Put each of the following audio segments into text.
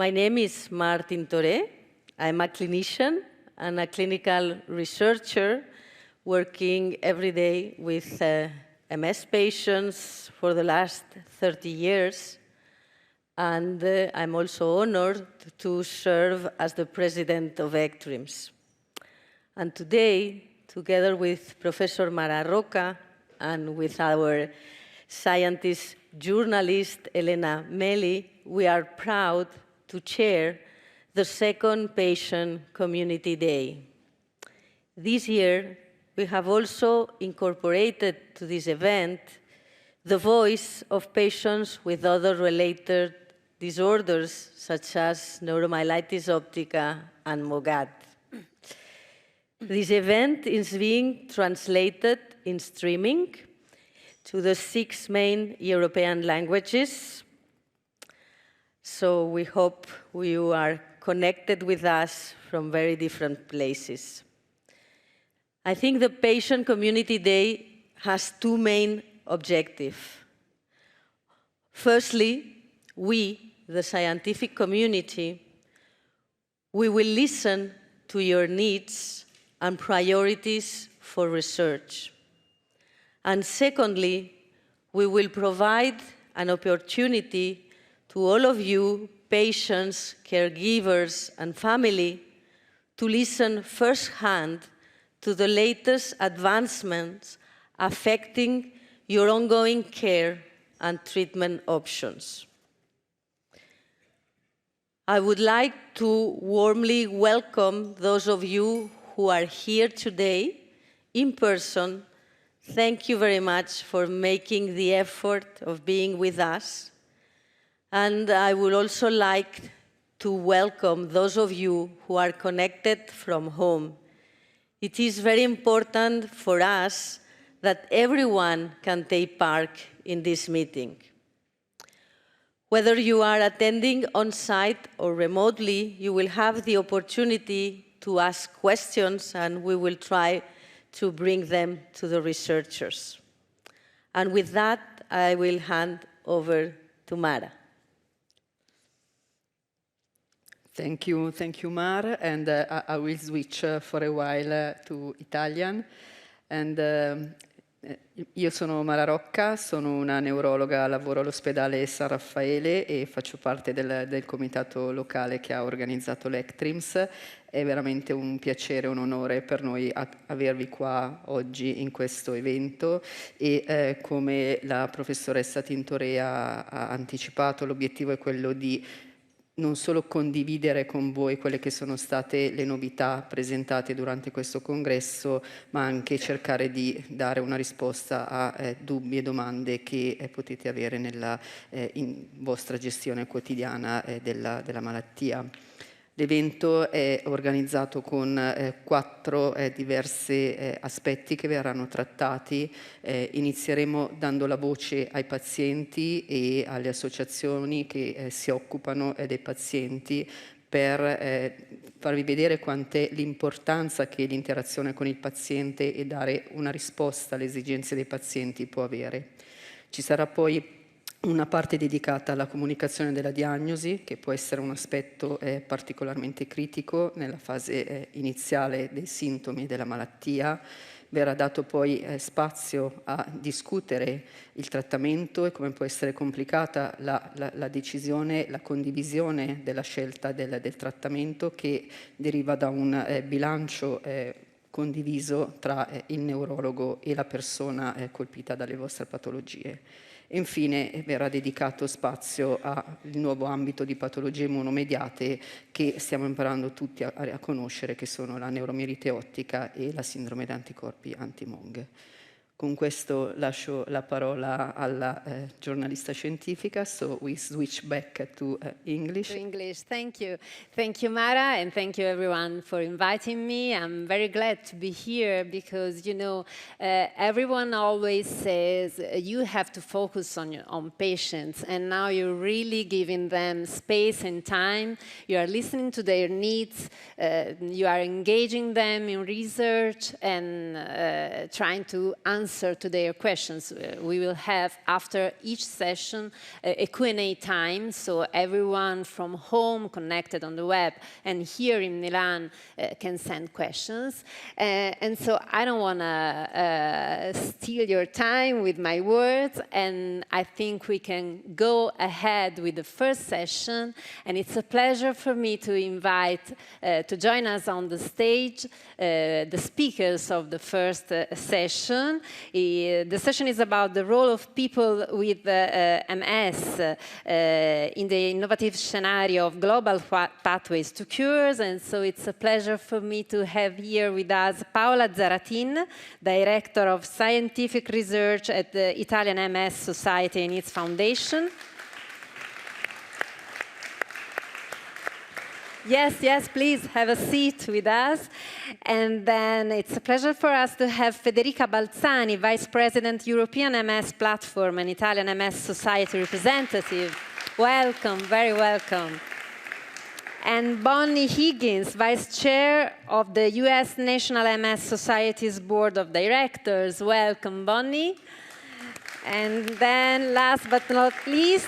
My name is Martin Toré. I'm a clinician and a clinical researcher working every day with MS patients for the last 30 years. And I'm also honored to serve as the president of ECTRIMS. And today, together with Professor Mara Roca and with our scientist journalist Elena Meli, we are proud to chair the second Patient Community Day. This year, we have also incorporated to this event the voice of patients with other related disorders, such as neuromyelitis optica and MOGAD. This event is being translated in streaming to the 6 main European languages. So we hope you are connected with us from very different places. I think the Patient Community Day has 2 main objectives. Firstly, we, the scientific community, we will listen to your needs and priorities for research. And secondly, we will provide an opportunity to all of you, patients, caregivers, and family, to listen firsthand to the latest advancements affecting your ongoing care and treatment options. I would like to warmly welcome those of you who are here today in person. Thank you very much for making the effort of being with us. And I would also like to welcome those of you who are connected from home. It is very important for us that everyone can take part in this meeting. Whether you are attending on-site or remotely, you will have the opportunity to ask questions, and we will try to bring them to the researchers. And with that, I will hand over to Mara. Thank you, Mar, and I will switch for a while to Italian. And io sono Mara Rocca, sono una neurologa, lavoro all'ospedale San Raffaele e faccio parte del comitato locale che ha organizzato l'ECTRIMS. È veramente un piacere, un onore per noi avervi qua oggi in questo evento e come la professoressa Tintorea ha anticipato, l'obiettivo è quello di non solo condividere con voi quelle che sono state le novità presentate durante questo congresso, ma anche cercare di dare una risposta a dubbi e domande che potete avere in vostra gestione quotidiana della malattia. L'evento è organizzato con 4 diversi aspetti che verranno trattati. Inizieremo dando la voce ai pazienti e alle associazioni che si occupano dei pazienti per farvi vedere quant'è l'importanza che l'interazione con il paziente e dare una risposta alle esigenze dei pazienti può avere. Ci sarà poi una parte dedicata alla comunicazione della diagnosi, che può essere un aspetto particolarmente critico nella fase iniziale dei sintomi della malattia. Verrà dato poi spazio a discutere il trattamento e come può essere complicata la decisione, la condivisione della scelta del trattamento che deriva da un bilancio condiviso tra il neurologo e la persona colpita dalle vostre patologie. E infine verrà dedicato spazio al nuovo ambito di patologie immunomediate che stiamo imparando tutti a conoscere, che sono la neuromielite ottica e la sindrome da anticorpi anti-MOG. Con questo lascio la parola alla giornalista scientifica, so we switch back to English. To English, thank you. Thank you, Mara, and thank you everyone for inviting me. I'm very glad to be here because, you know, everyone always says you have to focus on patients, and now you're really giving them space and time. You are listening to their needs, you are engaging them in research and trying to answer answer to their questions. We will have, after each session, a Q&A time, so everyone from home connected on the web and here in Milan can send questions. And so I don't want to steal your time with my words, and I think we can go ahead with the first session. And it's a pleasure for me to invite to join us on the stage the speakers of the first session. The session is about the role of people with MS in the innovative scenario of global pathways to cures. And so it's a pleasure for me to have here with us Paola Zaratin, Director of Scientific Research at the Italian MS Society and its foundation. Yes, yes, please have a seat with us. And then it's a pleasure for us to have Federica Balzani, Vice President, European MS Platform and Italian MS Society representative. Welcome, very welcome. And Bonnie Higgins, Vice Chair of the US National MS Society's Board of Directors. Welcome, Bonnie. And then last but not least,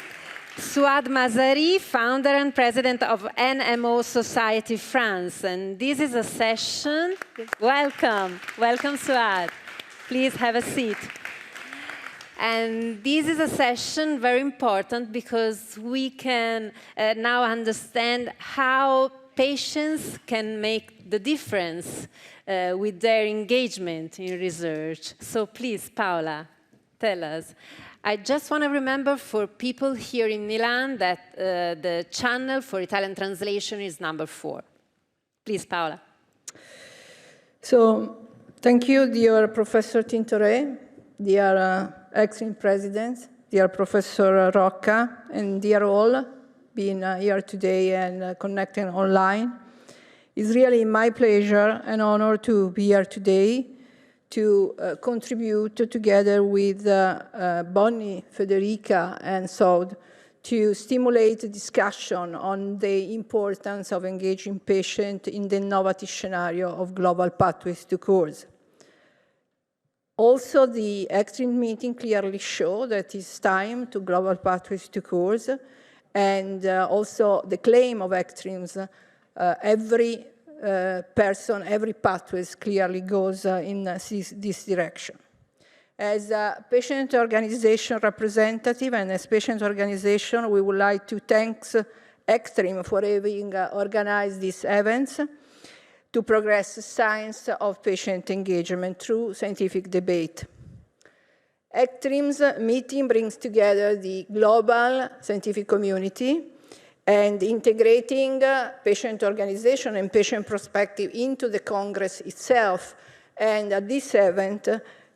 Suad Mazari, founder and president of NMO Society France. And this is a session. Welcome. Welcome, Suad. Please have a seat. And this is a session very important because we can now understand how patients can make the difference with their engagement in research. So please, Paola, tell us. I just want to remember for people here in Milan that the channel for Italian translation is number 4. Please, Paola. So, thank you, dear Professor Tintoret, dear acting president, dear Professor Rocca, and dear all being here today and connecting online. It's really my pleasure and honor to be here today to contribute together with Bonnie, Federica, and Saud to stimulate discussion on the importance of engaging patients in the innovative scenario of global pathways to cures. Also, the ECTRIMS meeting clearly showed that it's time to global pathways to cures, and also the claim of ECTRIMS, every person, every pathway clearly goes in this direction. As a patient organization representative and as patient organization, we would like to thank ECTRIMS for having organized these events to progress the science of patient engagement through scientific debate. ECTRIMS meeting brings together the global scientific community and integrating patient organization and patient perspective into the Congress itself. And this event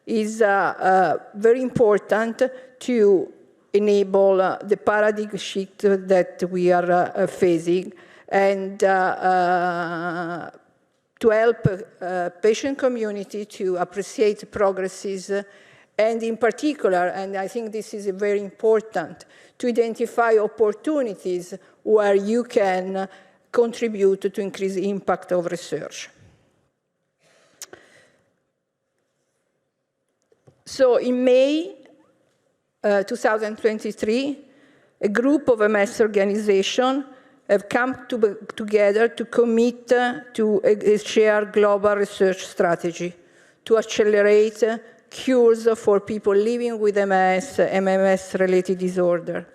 is very important to enable the paradigm shift that we are facing and to help patient community to appreciate progresses and in particular, and I think this is very important, to identify opportunities where you can contribute to increase the impact of research. So in May 2023, a group of MS organizations have come together to commit to a shared global research strategy to accelerate cures for people living with MS and MS-related disorder.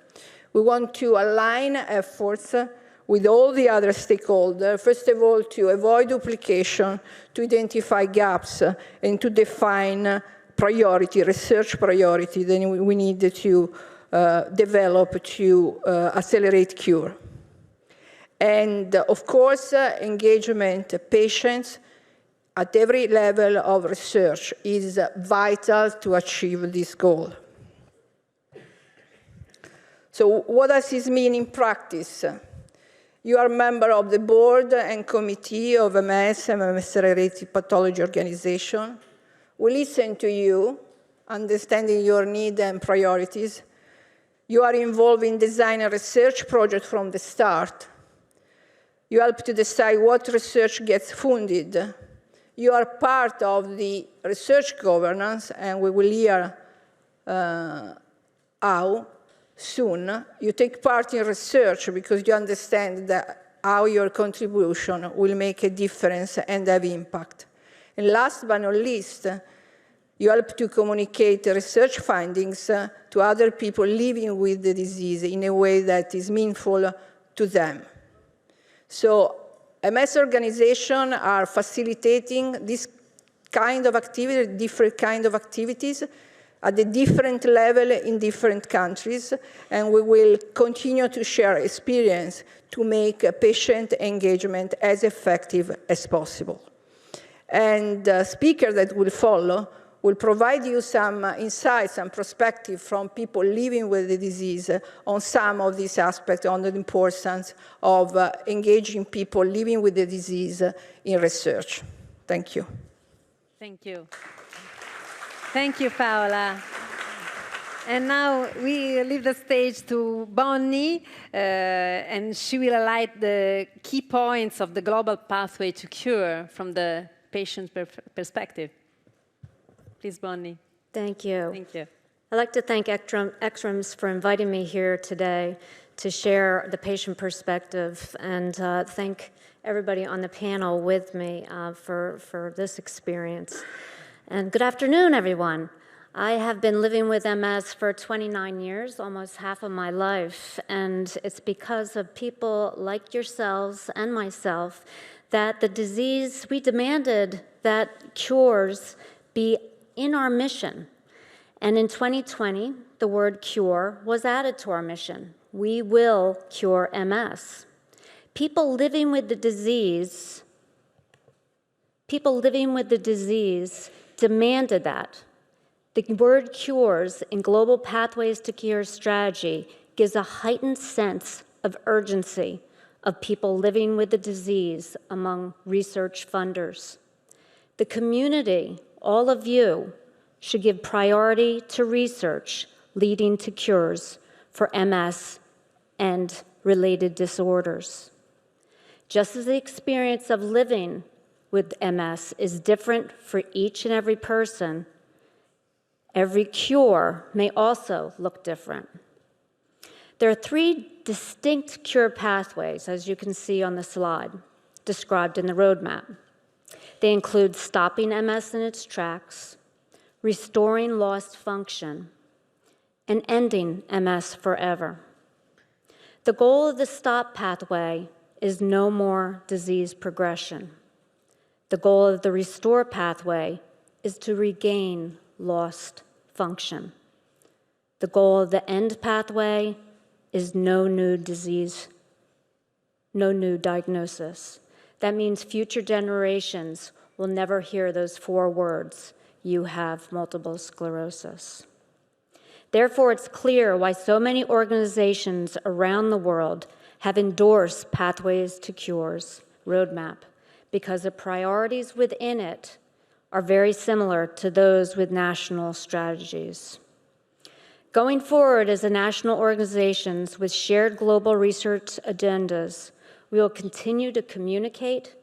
We want to align efforts with all the other stakeholders, first of all, to avoid duplication, to identify gaps, and to define priority, research priority that we need to develop to accelerate cure. And of course, engagement patients at every level of research is vital to achieve this goal. So what does this mean in practice? You are a member of the board and committee of MS and MS-related pathology organization. We listen to you, understanding your needs and priorities. You are involved in designing a research project from the start. You help to decide what research gets funded You are part of the research governance, and we will hear how soon. You take part in research because you understand that how your contribution will make a difference and have impact. And last but not least, you help to communicate research findings to other people living with the disease in a way that is meaningful to them. So MS organizations are facilitating this kind of activity, different kind of activities at a different level in different countries, and we will continue to share experience to make patient engagement as effective as possible. And the speaker that will follow will provide you some insights and perspective from people living with the disease on some of these aspects, on the importance of engaging people living with the disease in research. Thank you. Thank you. Thank you, Paola. And now we leave the stage to Bonnie, and she will highlight the key points of the global pathway to cure from the patient perspective. Please, Bonnie. Thank you. Thank you. I'd like to thank ECTRIMS for inviting me here today to share the patient perspective, and thank everybody on the panel with me for this experience. And good afternoon, everyone. I have been living with MS for 29 years, almost half of my life, and it's because of people like yourselves and myself that the disease, we demanded that cures be in our mission. And in 2020, the word cure was added to our mission. We will cure MS. People living with the disease demanded that. The word cures in Global Pathways to Cure strategy gives a heightened sense of urgency of people living with the disease among research funders. The community, all of you, should give priority to research leading to cures for MS and related disorders. Just as the experience of living with MS is different for each and every person, every cure may also look different. There are 3 distinct cure pathways, as you can see on the slide, described in the roadmap. They include stopping MS in its tracks, restoring lost function, and ending MS forever. The goal of the STOP pathway is no more disease progression. The goal of the RESTORE pathway is to regain lost function. The goal of the END pathway is no new disease, no new diagnosis. That means future generations will never hear those 4 words, you have multiple sclerosis. Therefore, it's clear why so many organizations around the world have endorsed Pathways to Cure's roadmap, because the priorities within it are very similar to those with national strategies. Going forward as a national organizations with shared global research agendas, we will continue to communicate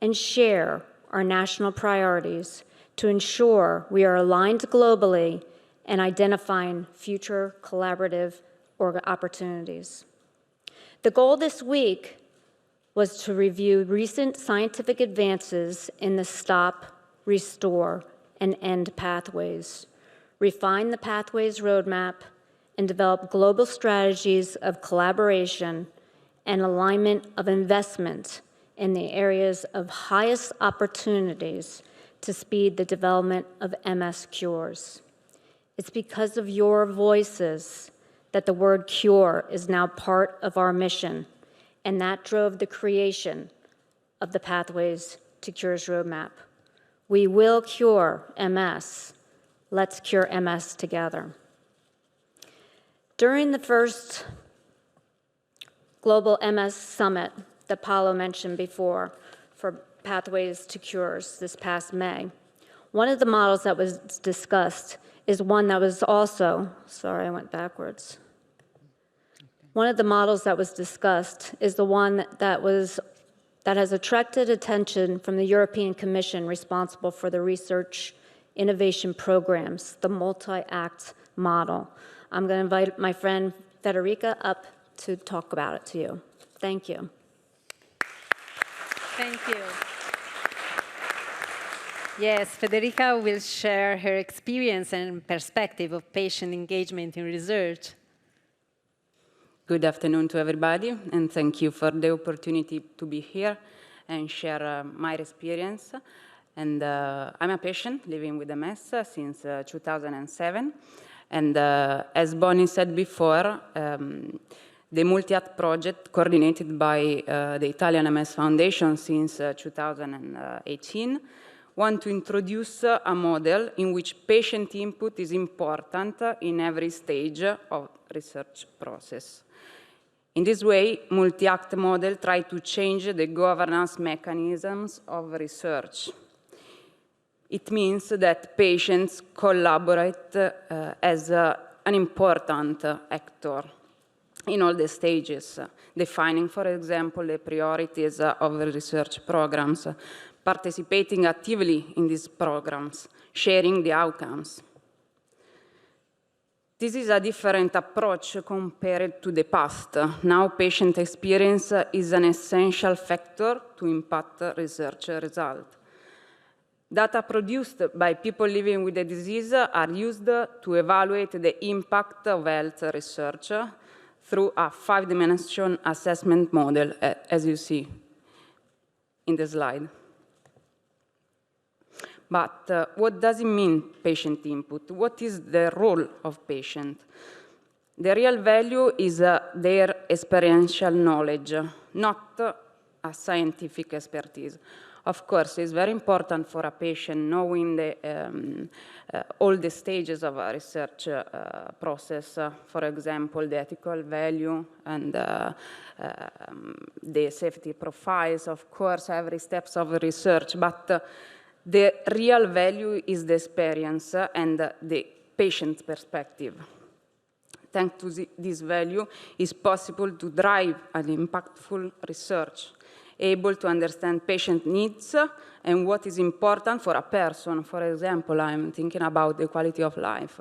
and share our national priorities to ensure we are aligned globally and identifying future collaborative opportunities. The goal this week was to review recent scientific advances in the STOP, RESTORE, and END pathways, refine the pathways roadmap, and develop global strategies of collaboration and alignment of investment in the areas of highest opportunities to speed the development of MS cures. It's because of your voices that the word cure is now part of our mission, and that drove the creation of the Pathways to Cures roadmap. We will cure MS. Let's cure MS together. During the first Global MS Summit that Paolo mentioned before for Pathways to Cures this past May, one of the models that was discussed is one that was also, sorry, I went backwards. One of the models that was discussed is the one that was that has attracted attention from the European Commission responsible for the research innovation programs, the multi-act model. I'm going to invite my friend Federica up to talk about it to you. Thank you. Thank you. Yes, Federica will share her experience and perspective of patient engagement in research. Good afternoon to everybody, and thank you for the opportunity to be here and share my experience. And I'm a patient living with MS since 2007. And as Bonnie said before, the multi-act project coordinated by the Italian MS Foundation since 2018 want to introduce a model in which patient input is important in every stage of research process. In this way, multi-act model try to change the governance mechanisms of research. It means that patients collaborate as an important actor in all the stages, defining, for example, the priorities of research programs, participating actively in these programs, sharing the outcomes. This is a different approach compared to the past. Now patient experience is an essential factor to impact research results. Data produced by people living with the disease are used to evaluate the impact of health research through a 5-dimensional assessment model, as you see in the slide. But what does it mean, patient input? What is the role of patient? The real value is their experiential knowledge, not a scientific expertise. Of course, it's very important for a patient knowing all the stages of a research process, for example, the ethical value and the safety profiles, of course, every steps of research, but the real value is the experience and the patient's perspective. Thanks to this value, it's possible to drive an impactful research, able to understand patient needs and what is important for a person. For example, I'm thinking about the quality of life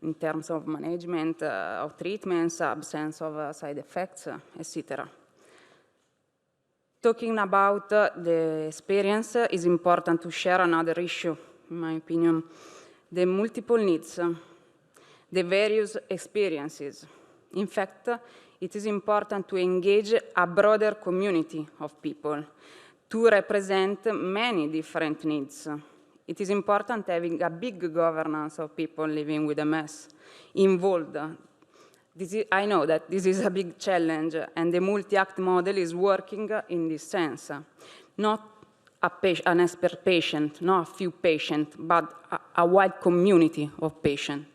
in terms of management of treatments, absence of side effects, etc. Talking about the experience is important to share another issue, in my opinion, the multiple needs, the various experiences. In fact, it is important to engage a broader community of people to represent many different needs. It is important having a big governance of people living with MS involved. I know that this is a big challenge, and the multi-act model is working in this sense. Not an expert patient, not a few patients, but a wide community of patients.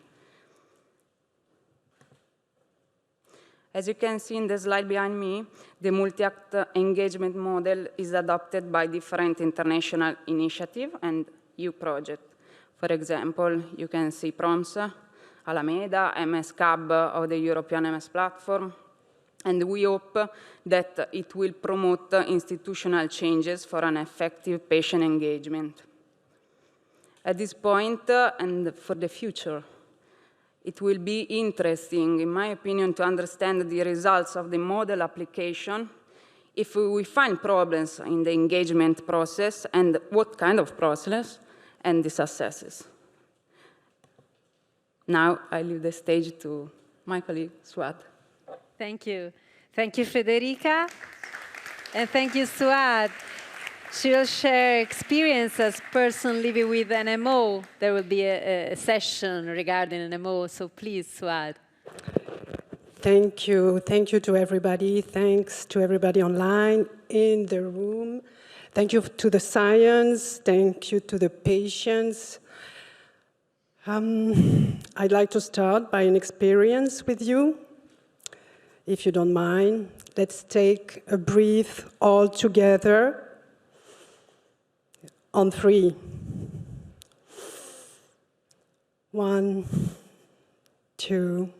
As you can see in the slide behind me, the multi-act engagement model is adopted by different international initiatives and EU projects. For example, you can see PROMS, Alameda, MSCAB of the European MS platform, and we hope that it will promote institutional changes for an effective patient engagement. At this point, and for the future, it will be interesting, in my opinion, to understand the results of the model application if we find problems in the engagement process and what kind of process and the successes. Now I leave the stage to my colleague, Suad. Thank you. Thank you, Federica. And thank you, Suad. She will share experience as person living with NMO. There will be a session regarding NMO, so please, Suad. Thank you. Thank you to everybody. Thanks to everybody online, in the room. Thank you to the science. Thank you to the patients. I'd like to start by an experience with you. If you don't mind, let's take a breath all together on 3. 1, 2,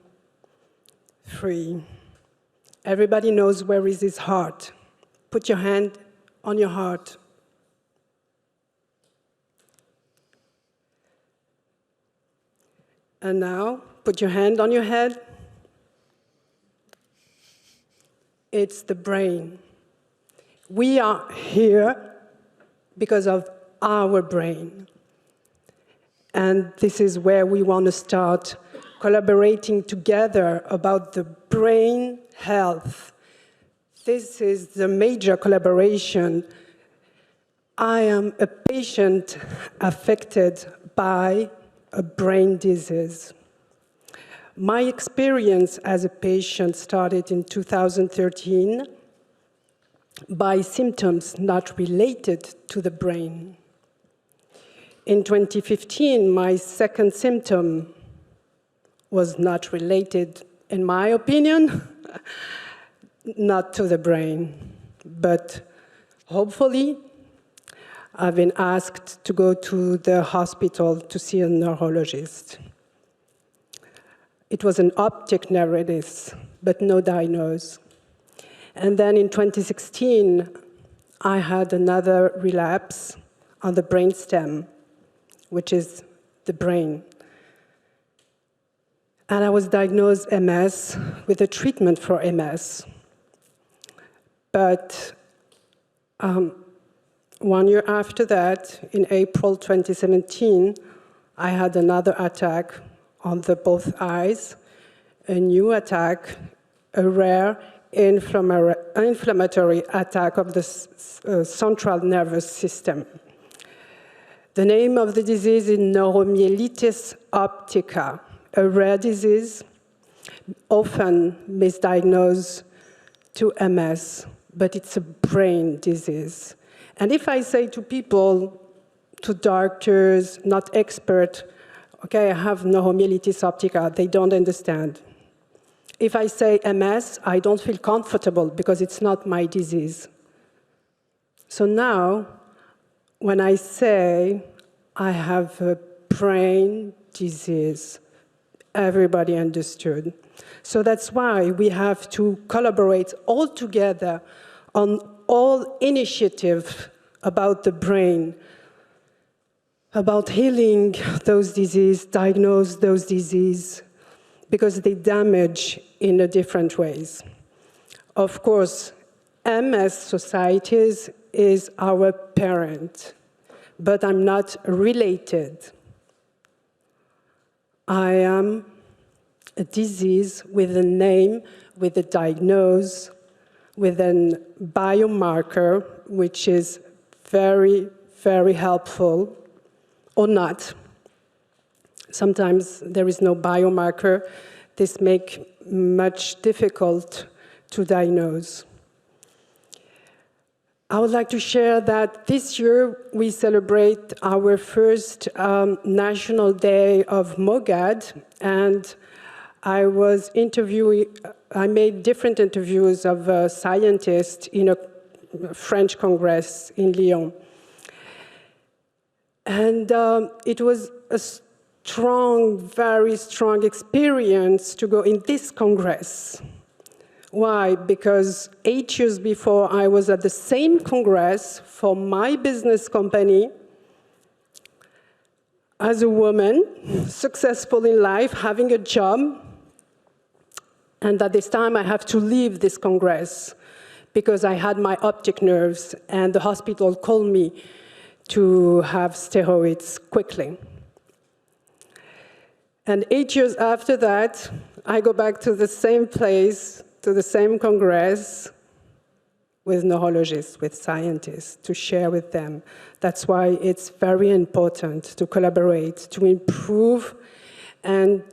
3. Everybody knows where is his heart. put your hand on your heart. And now, put your hand on your head. It's the brain. We are here because of our brain. And this is where we want to start collaborating together about the brain health. This is the major collaboration. I am a patient affected by a brain disease. My experience as a patient started in 2013 by symptoms not related to the brain. In 2015, my second symptom was not related, in my opinion, not to the brain, but hopefully I've been asked to go to the hospital to see a neurologist. It was an optic neuritis, but no diagnosis. And then in 2016, I had another relapse on the brainstem, which is the brain. And I was diagnosed MS with a treatment for MS. But 1 year after that, in April 2017, I had another attack on both eyes, a new attack, a rare inflammatory attack of the central nervous system. The name of the disease is neuromyelitis optica, a rare disease, often misdiagnosed to MS, but it's a brain disease. And if I say to people, to doctors, not experts, okay, I have neuromyelitis optica, they don't understand. If I say MS, I don't feel comfortable because it's not my disease. So now, when I say I have a brain disease, everybody understood. So that's why we have to collaborate all together on all initiatives about the brain, about healing those diseases, diagnose those diseases, because they damage in a different ways. Of course, MS societies is our parent, but I'm not related. I am a disease with a name, with a diagnosis, with a biomarker, which is very, very helpful, or not. Sometimes there is no biomarker. This makes much difficult to diagnose. I would like to share that this year we celebrate our first National Day of MOGAD, and I made different interviews of scientists in a French Congress in Lyon. And it was a very strong experience to go in this Congress. Why? Because 8 years before, I was at the same Congress for my business company as a woman, successful in life, having a job. And at this time, I have to leave this Congress because I had my optic nerves, and the hospital called me to have steroids quickly. And 8 years after that, I go back to the same place, to the same Congress, with neurologists, with scientists, to share with them. That's why it's very important to collaborate, to improve, and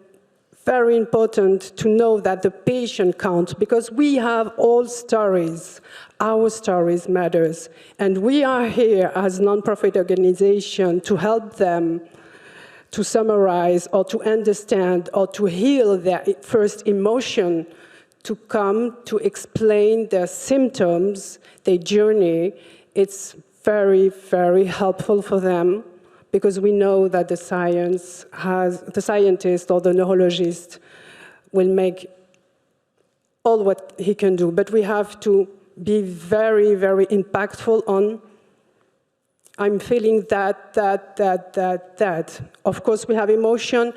very important to know that the patient counts, because we have all stories. Our stories matters. And we are here as a non-profit organization to help them to summarize or to understand or to heal their first emotion, to come to explain their symptoms, their journey. It's very, very helpful for them, because we know that the scientist or the neurologist will make all what he can do. But we have to be very, very impactful on, I'm feeling that. Of course, we have emotion,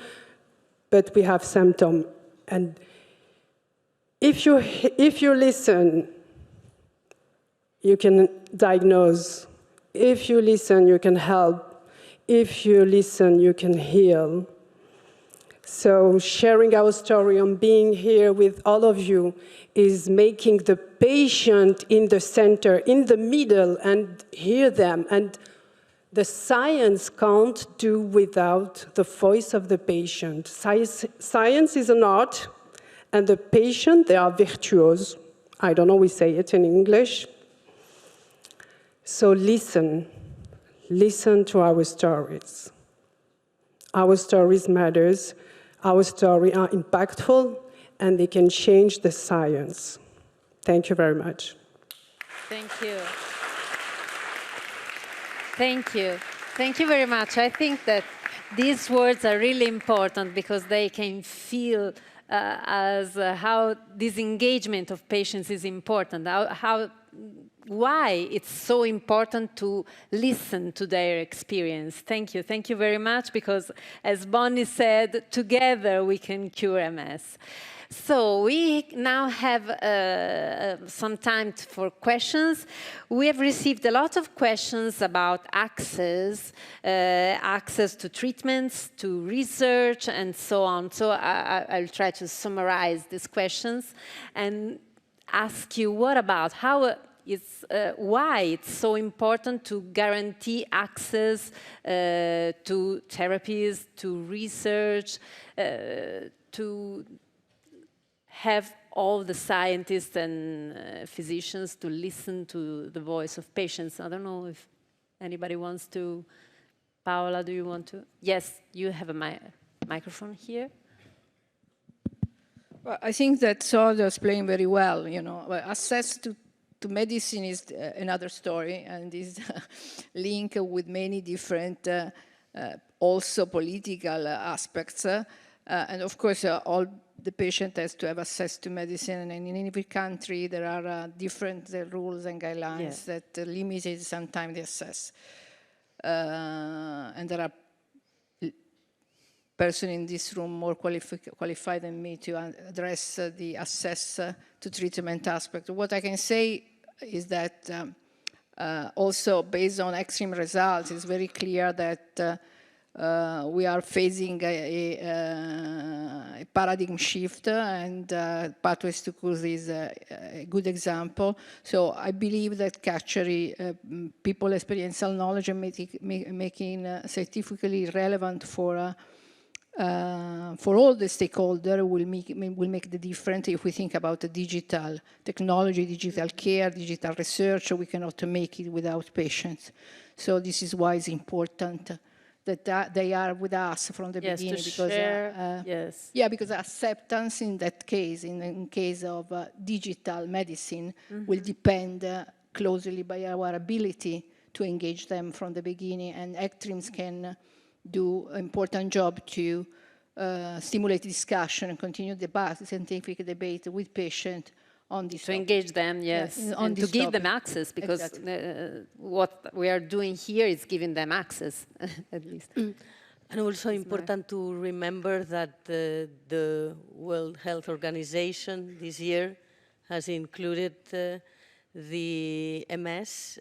but we have symptom. And if you listen, you can diagnose. If you listen, you can help. If you listen, you can heal. So sharing our story and being here with all of you is making the patient in the center, in the middle, and hear them. And the science can't do without the voice of the patient. Science is an art, and the patient, they are virtuos. I don't know we say it in English. So listen to our stories. Our stories matters. Our stories are impactful, and they can change the science. Thank you very much. Thank you. Thank you. Thank you very much. I think that these words are really important because they can feel how this engagement of patients is important, why it's so important to listen to their experience. Thank you. Thank you very much, because as Bonnie said, together we can cure MS. So we now have some time for questions. We have received a lot of questions about access, access to treatments, to research, and so on. So I'll try to summarize these questions and ask you, what about why it's so important to guarantee access to therapies, to research, to have all the scientists and physicians to listen to the voice of patients. I don't know if anybody wants to. Paola, do you want to? Yes, you have a microphone here. Well, I think that Sordo is playing very well. Access to medicine is another story, and is linked with many different, also political aspects. And of course, all the patient has to have access to medicine, and in every country there are different rules and guidelines that limit sometimes the access. And there are person in this room more qualified than me to address the access to treatment aspect. What I can say is that also based on extreme results, it's very clear that we are facing a paradigm shift, and Pathways to Cure is a good example. So I believe that actually people experiential knowledge and making scientifically relevant for all the stakeholders will make the difference. If we think about the digital technology, digital care, digital research, we cannot make it without patients. So this is why it's important that they are with us from the beginning. Because because acceptance in that case, in case of digital medicine, will depend closely by our ability to engage them from the beginning, and ACTRIMS can do an important job to stimulate discussion and continue scientific debate with patients on this topic. Engage them, and to give them access, because what we are doing here is giving them access, at least. And also important to remember that the World Health Organization this year has included the MS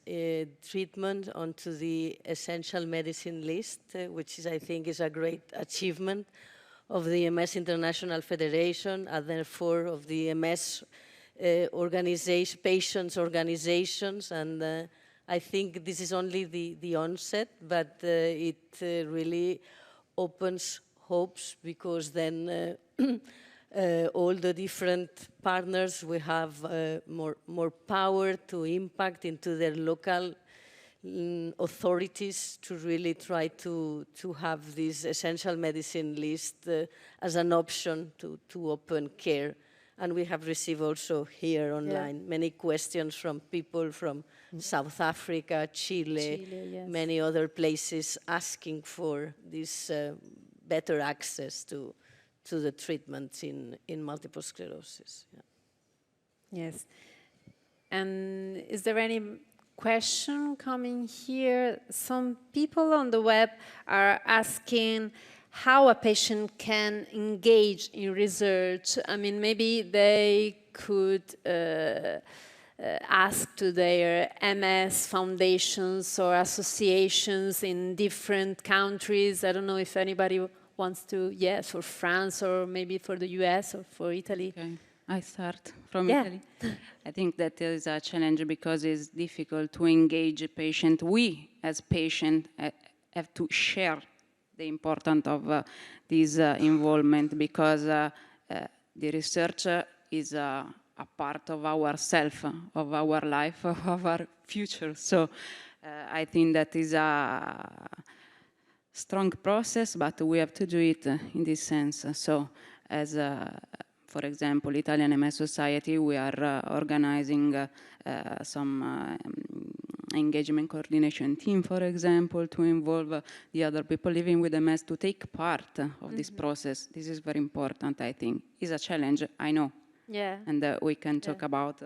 treatment onto the essential medicine list, which I think is a great achievement of the MS International Federation, and therefore of the MS patients' organizations. And I think this is only the onset, but it really opens hopes, because then all the different partners will have more power to impact into their local authorities to really try to have this essential medicine list as an option to open care. And we have received also here online many questions from people from South Africa, Chile, many other places, asking for this better access to the treatments in multiple sclerosis. Yes. And is there any question coming here? Some people on the web are asking how a patient can engage in research. I mean, maybe they could ask to their MS foundations or associations in different countries. I don't know if anybody wants to, for France or maybe for the US or for Italy. Okay. I start from Italy. I think that is a challenge because it's difficult to engage a patient. We, as patient, have to share the importance of this involvement because the research is a part of ourself, of our life, of our future. So I think that is a strong process, but we have to do it in this sense. So as for example, Italian MS Society, we are organizing some engagement coordination team, for example, to involve the other people living with MS to take part of this process. This is very important, I think. It's a challenge, I know. Yeah. And we can talk about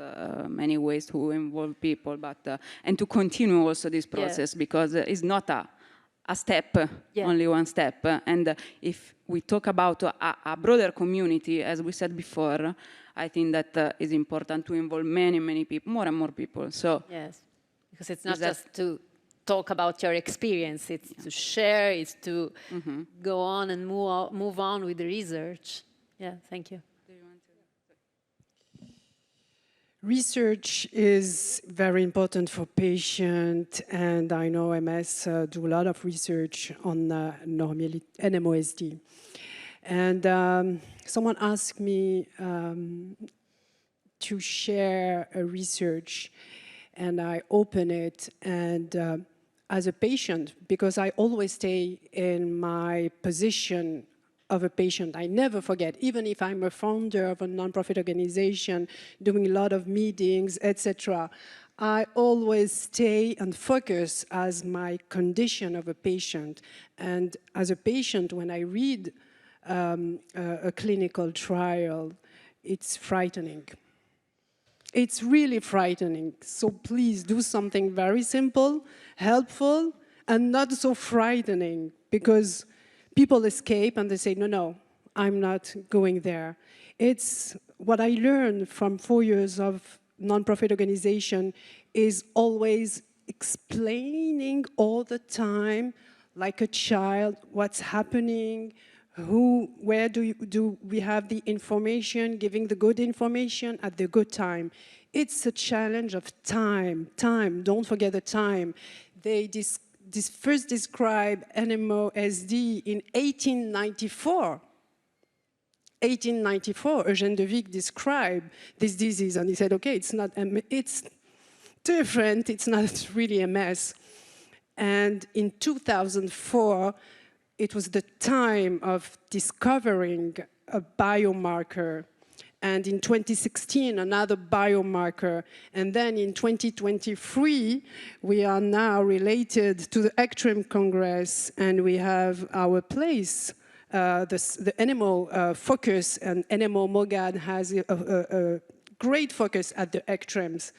many ways to involve people, but and to continue also this process because it's not a step, only one step. And if we talk about a broader community, as we said before, I think that it's important to involve many, many people, more and more people. So yes, because it's not just to talk about your experience, it's to share, it's to go on and move on with the research. Yeah, thank you. Research is very important for patients, and I know MS do a lot of research on NMOSD. And someone asked me to share a research, and I open it, and as a patient, because I always stay in my position of a patient. I never forget, even if I'm a founder of a nonprofit organization, doing a lot of meetings, etc. I always stay and focus as my condition of a patient. And as a patient, when I read a clinical trial, it's frightening. It's really frightening. So please do something very simple, helpful, and not so frightening, because people escape and they say, no, no, I'm not going there. It's what I learned from 4 years of nonprofit organization is always explaining all the time, like a child, what's happening, where do we have the information, giving the good information at the good time. It's a challenge of time, don't forget the time. They first described NMOSD in 1894. 1894, Eugène de Vic described this disease, and he said, okay, it's different, it's not really MS. And in 2004, it was the time of discovering a biomarker. And in 2016, another biomarker. And then in 2023, we are now related to the ECTRIMS Congress, and we have our place. The NMO focus, and NMO MOGAD has a great focus at the ECTRIMS.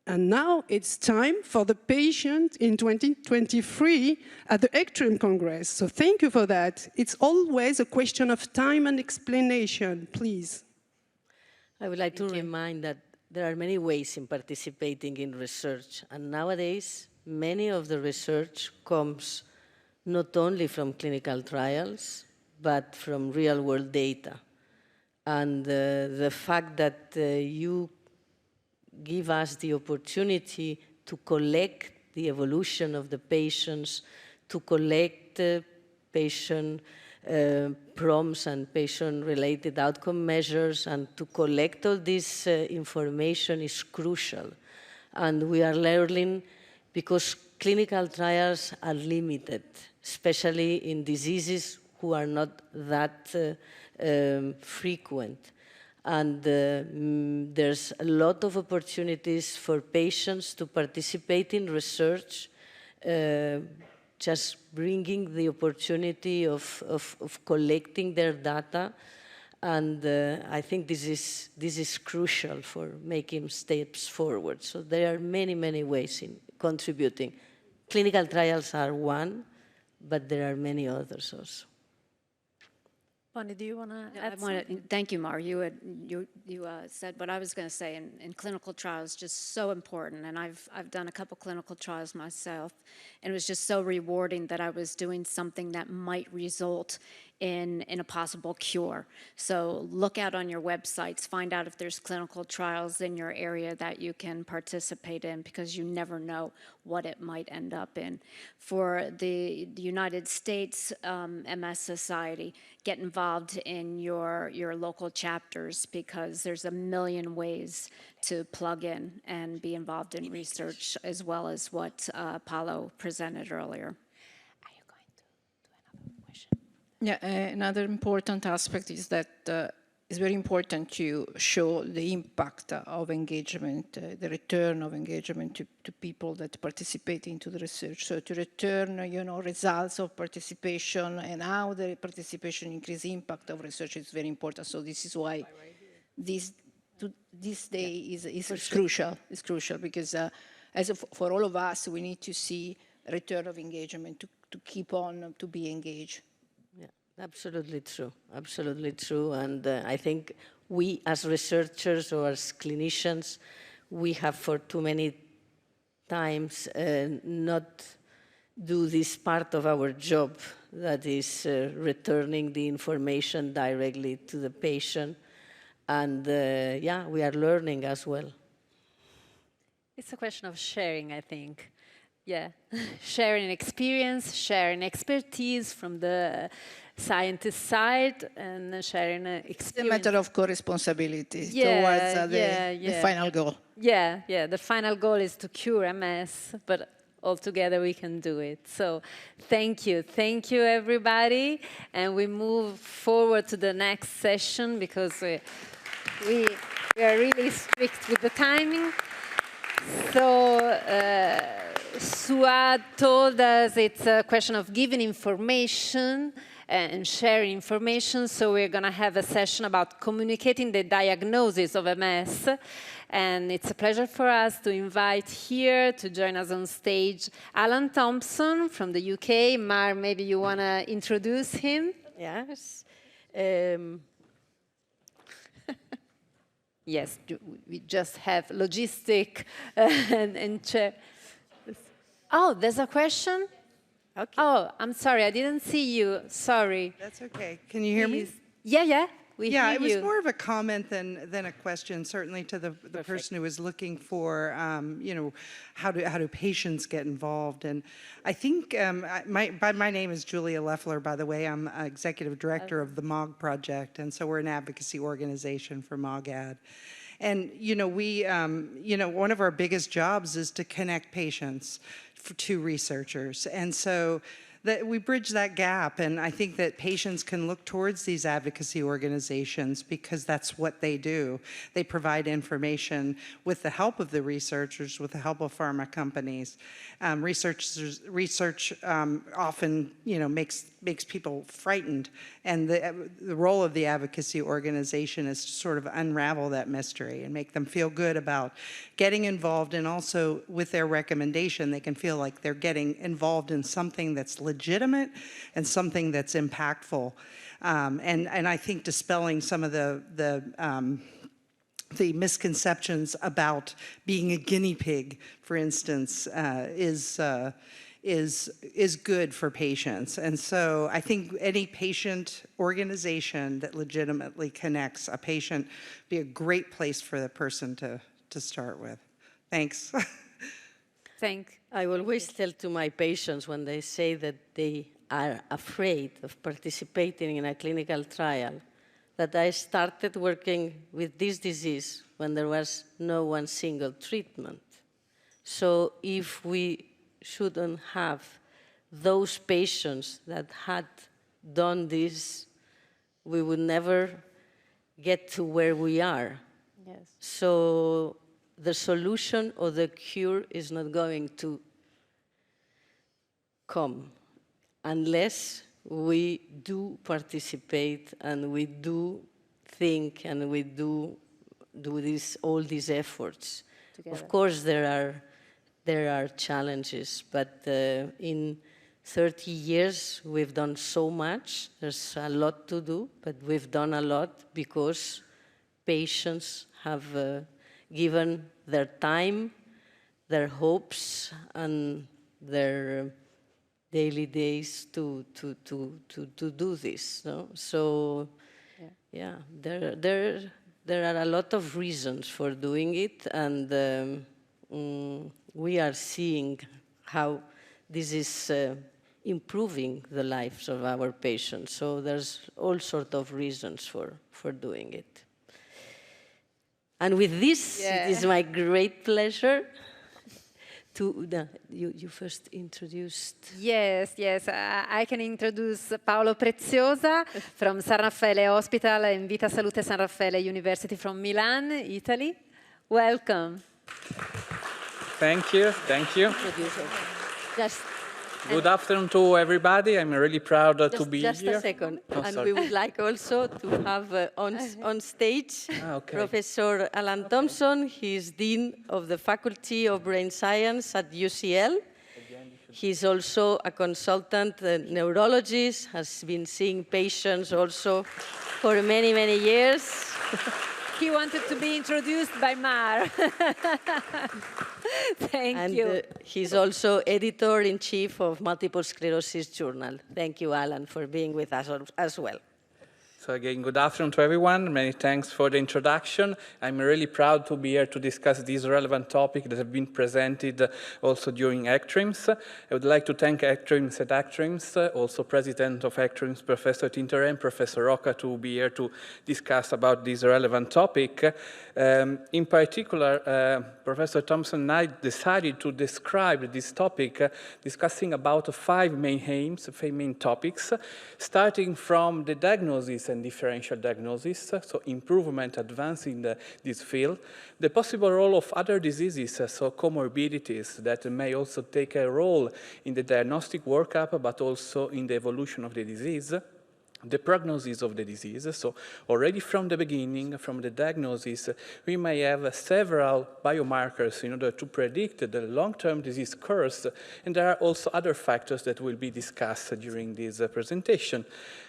And now it's time for the patient in 2023 at the ECTRIMS Congress. So thank you for that. It's always a question of time and explanation, please. I would like to remind that there are many ways in participating in research, and nowadays many of the research comes not only from clinical trials, but from real-world data. And the fact that you give us the opportunity to collect the evolution of the patients, to collect patient prompts and patient-related outcome measures, and to collect all this information is crucial. And we are learning because clinical trials are limited, especially in diseases who are not that frequent. And there's a lot of opportunities for patients to participate in research, just bringing the opportunity of collecting their data And I think this is crucial for making steps forward. So there are many, many ways in contributing. Clinical trials are one, but there are many others also. Bonnie, do you want to Yeah, add something? thank you, Mar. You said what I was going to say in clinical trials, just so important. And I've done a couple clinical trials myself, and it was just so rewarding that I was doing something that might result in a possible cure. So look out on your websites, find out if there's clinical trials in your area that you can participate in, because you never know what it might end up in. For the United States MS Society, get involved in your local chapters, because there's a million ways to plug in and be involved in research, as well as what Paulo presented earlier. Yeah, another important aspect is that it's very important to show the impact of engagement, the return of engagement to people that participate into the research. So to return, results of participation and how the participation increase impact of research is very important. So this is why this day is crucial. It's crucial because for all of us, we need to see return of engagement to keep on to be engaged. Absolutely true, absolutely true. And I think we as researchers or as clinicians, we have for too many times not do this part of our job, that is returning the information directly to the patient. And yeah, we are learning as well. It's a question of sharing, I think. Yeah, sharing experience, sharing expertise from the scientist side, and sharing experience. It's a matter of co-responsibility towards the final goal. Yeah, the final goal is to cure MS, but all together we can do it. So thank you everybody, and we move forward to the next session, because we are really strict with the timing. So Suad told us it's a question of giving information and sharing information. So we're going to have a session about communicating the diagnosis of MS. And it's a pleasure for us to invite here to join us on stage Alan Thompson from the UK. Mar, maybe you want to introduce him? Yes. Yes, we just have logistic and chair. Oh, there's a question? Okay. Oh, I'm sorry, I didn't see you. Sorry. That's okay. Can you hear me? Yeah, we hear you. Yeah, it was more of a comment than a question, certainly to the person who was looking for, how do patients get involved? And I think, my name is Julia Leffler, by the way. I'm executive director of the MOG project, and so we're an advocacy organization for MOGAD. And, one of our biggest jobs is to connect patients to researchers. And so that we bridge that gap, and I think that patients can look towards these advocacy organizations because that's what they do. They provide information with the help of the researchers, with the help of pharma companies. Research often, makes people frightened, and the role of the advocacy organization is to sort of unravel that mystery and make them feel good about getting involved, and also with their recommendation, they can feel like they're getting involved in something that's legitimate and something that's impactful. And I think dispelling some of the misconceptions about being a guinea pig, for instance, is good for patients. And so I think any patient organization that legitimately connects a patient be a great place for the person to start with. Thanks. I always tell to my patients when they say that they are afraid of participating in a clinical trial, that I started working with this disease when there was no one single treatment. So if we shouldn't have those patients that had done this, we would never get to where we are. Yes. So the solution or the cure is not going to come unless we do participate and we do think and we do all these efforts. Together. Of course, there are challenges, but in 30 years, we've done so much. There's a lot to do, but we've done a lot because patients have given their time, their hopes, and their daily days to do this. No? So, yeah, there are a lot of reasons for doing it, and we are seeing how this is improving the lives of our patients. So there's all sorts of reasons for doing it. And with this, it is my great pleasure to, you first introduced. Yes, I can introduce Paolo Preziosa from San Raffaele Hospital and Vita Salute San Raffaele University from Milan, Italy. Welcome. Thank you. Good afternoon to everybody. I'm really proud to be here. Just a second. We would like also to have on stage Professor Alan Thompson. He's Dean of the Faculty of Brain Science at UCL. He's also a consultant neurologist, has been seeing patients also for many, many years. He wanted to be introduced by Mar. Thank you. And he's also editor-in-chief of Multiple Sclerosis Journal. Thank you, Alan, for being with us as well. So again, good afternoon to everyone. Many thanks for the introduction. I'm really proud to be here to discuss these relevant topics that have been presented also during ECTRIMS. I would like to thank ECTRIMS and ACTRIMS, also President of ECTRIMS, Professor Tintoret and Professor Rocca, to be here to discuss about this relevant topic. In particular, Professor Thompson and I decided to describe this topic discussing about 5 main aims, 5 main topics, starting from the diagnosis and differential diagnosis, so improvement, advancing this field, the possible role of other diseases, so comorbidities that may also take a role in the diagnostic workup, but also in the evolution of the disease, the prognosis of the disease. So already from the beginning, from the diagnosis, we may have several biomarkers in order to predict the long-term disease course, and there are also other factors that will be discussed during this presentation.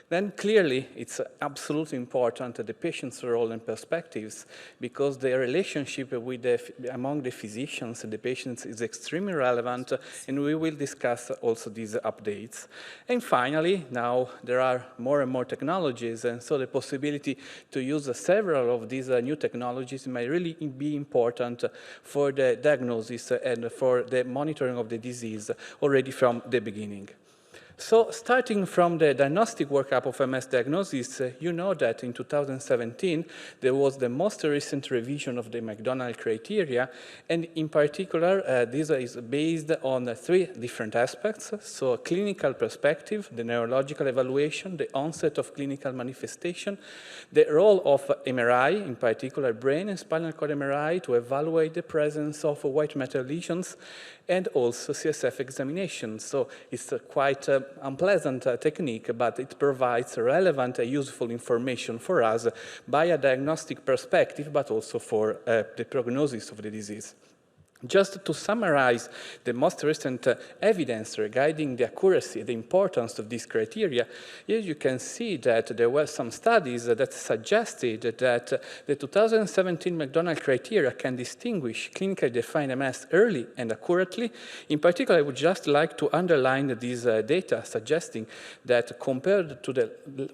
Then clearly, it's absolutely important the patient's role and perspectives, because the relationship with among the physicians and the patients is extremely relevant, and we will discuss also these updates. And finally, now there are more and more technologies, and so the possibility to use several of these new technologies may really be important for the diagnosis and for the monitoring of the disease already from the beginning. So starting from the diagnostic workup of MS diagnosis, you know that in 2017, there was the most recent revision of the McDonald criteria, and in particular, this is based on 3 different aspects. So clinical perspective, the neurological evaluation, the onset of clinical manifestation, the role of MRI, in particular brain and spinal cord MRI, to evaluate the presence of white matter lesions, and also CSF examination. So it's quite unpleasant technique, but it provides relevant useful information for us by a diagnostic perspective, but also for the prognosis of the disease. Just to summarize the most recent evidence regarding the accuracy, the importance of these criteria, here you can see that there were some studies that suggested that the 2017 McDonald criteria can distinguish clinically defined MS early and accurately. In particular, I would just like to underline these data suggesting that compared to the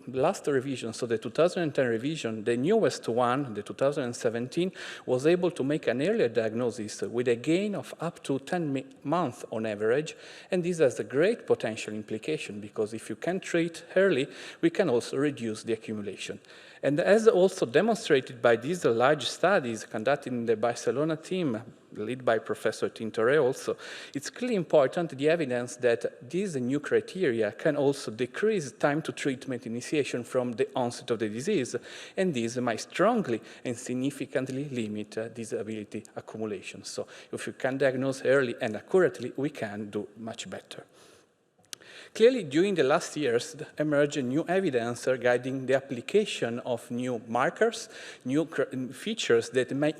last revision, so the 2010 revision, the newest one, the 2017, was able to make an earlier diagnosis with a gain of up to 10 months on average, and this has a great potential implication, because if you can treat early, we can also reduce the accumulation. And as also demonstrated by these large studies conducted in the Barcelona team, led by Professor Tintoret also, it's clearly important, the evidence that these new criteria can also decrease time to treatment initiation from the onset of the disease, and this might strongly and significantly limit disability accumulation. So if you can diagnose early and accurately, we can do much better. Clearly, during the last years, emerged new evidence regarding the application of new markers, new features that may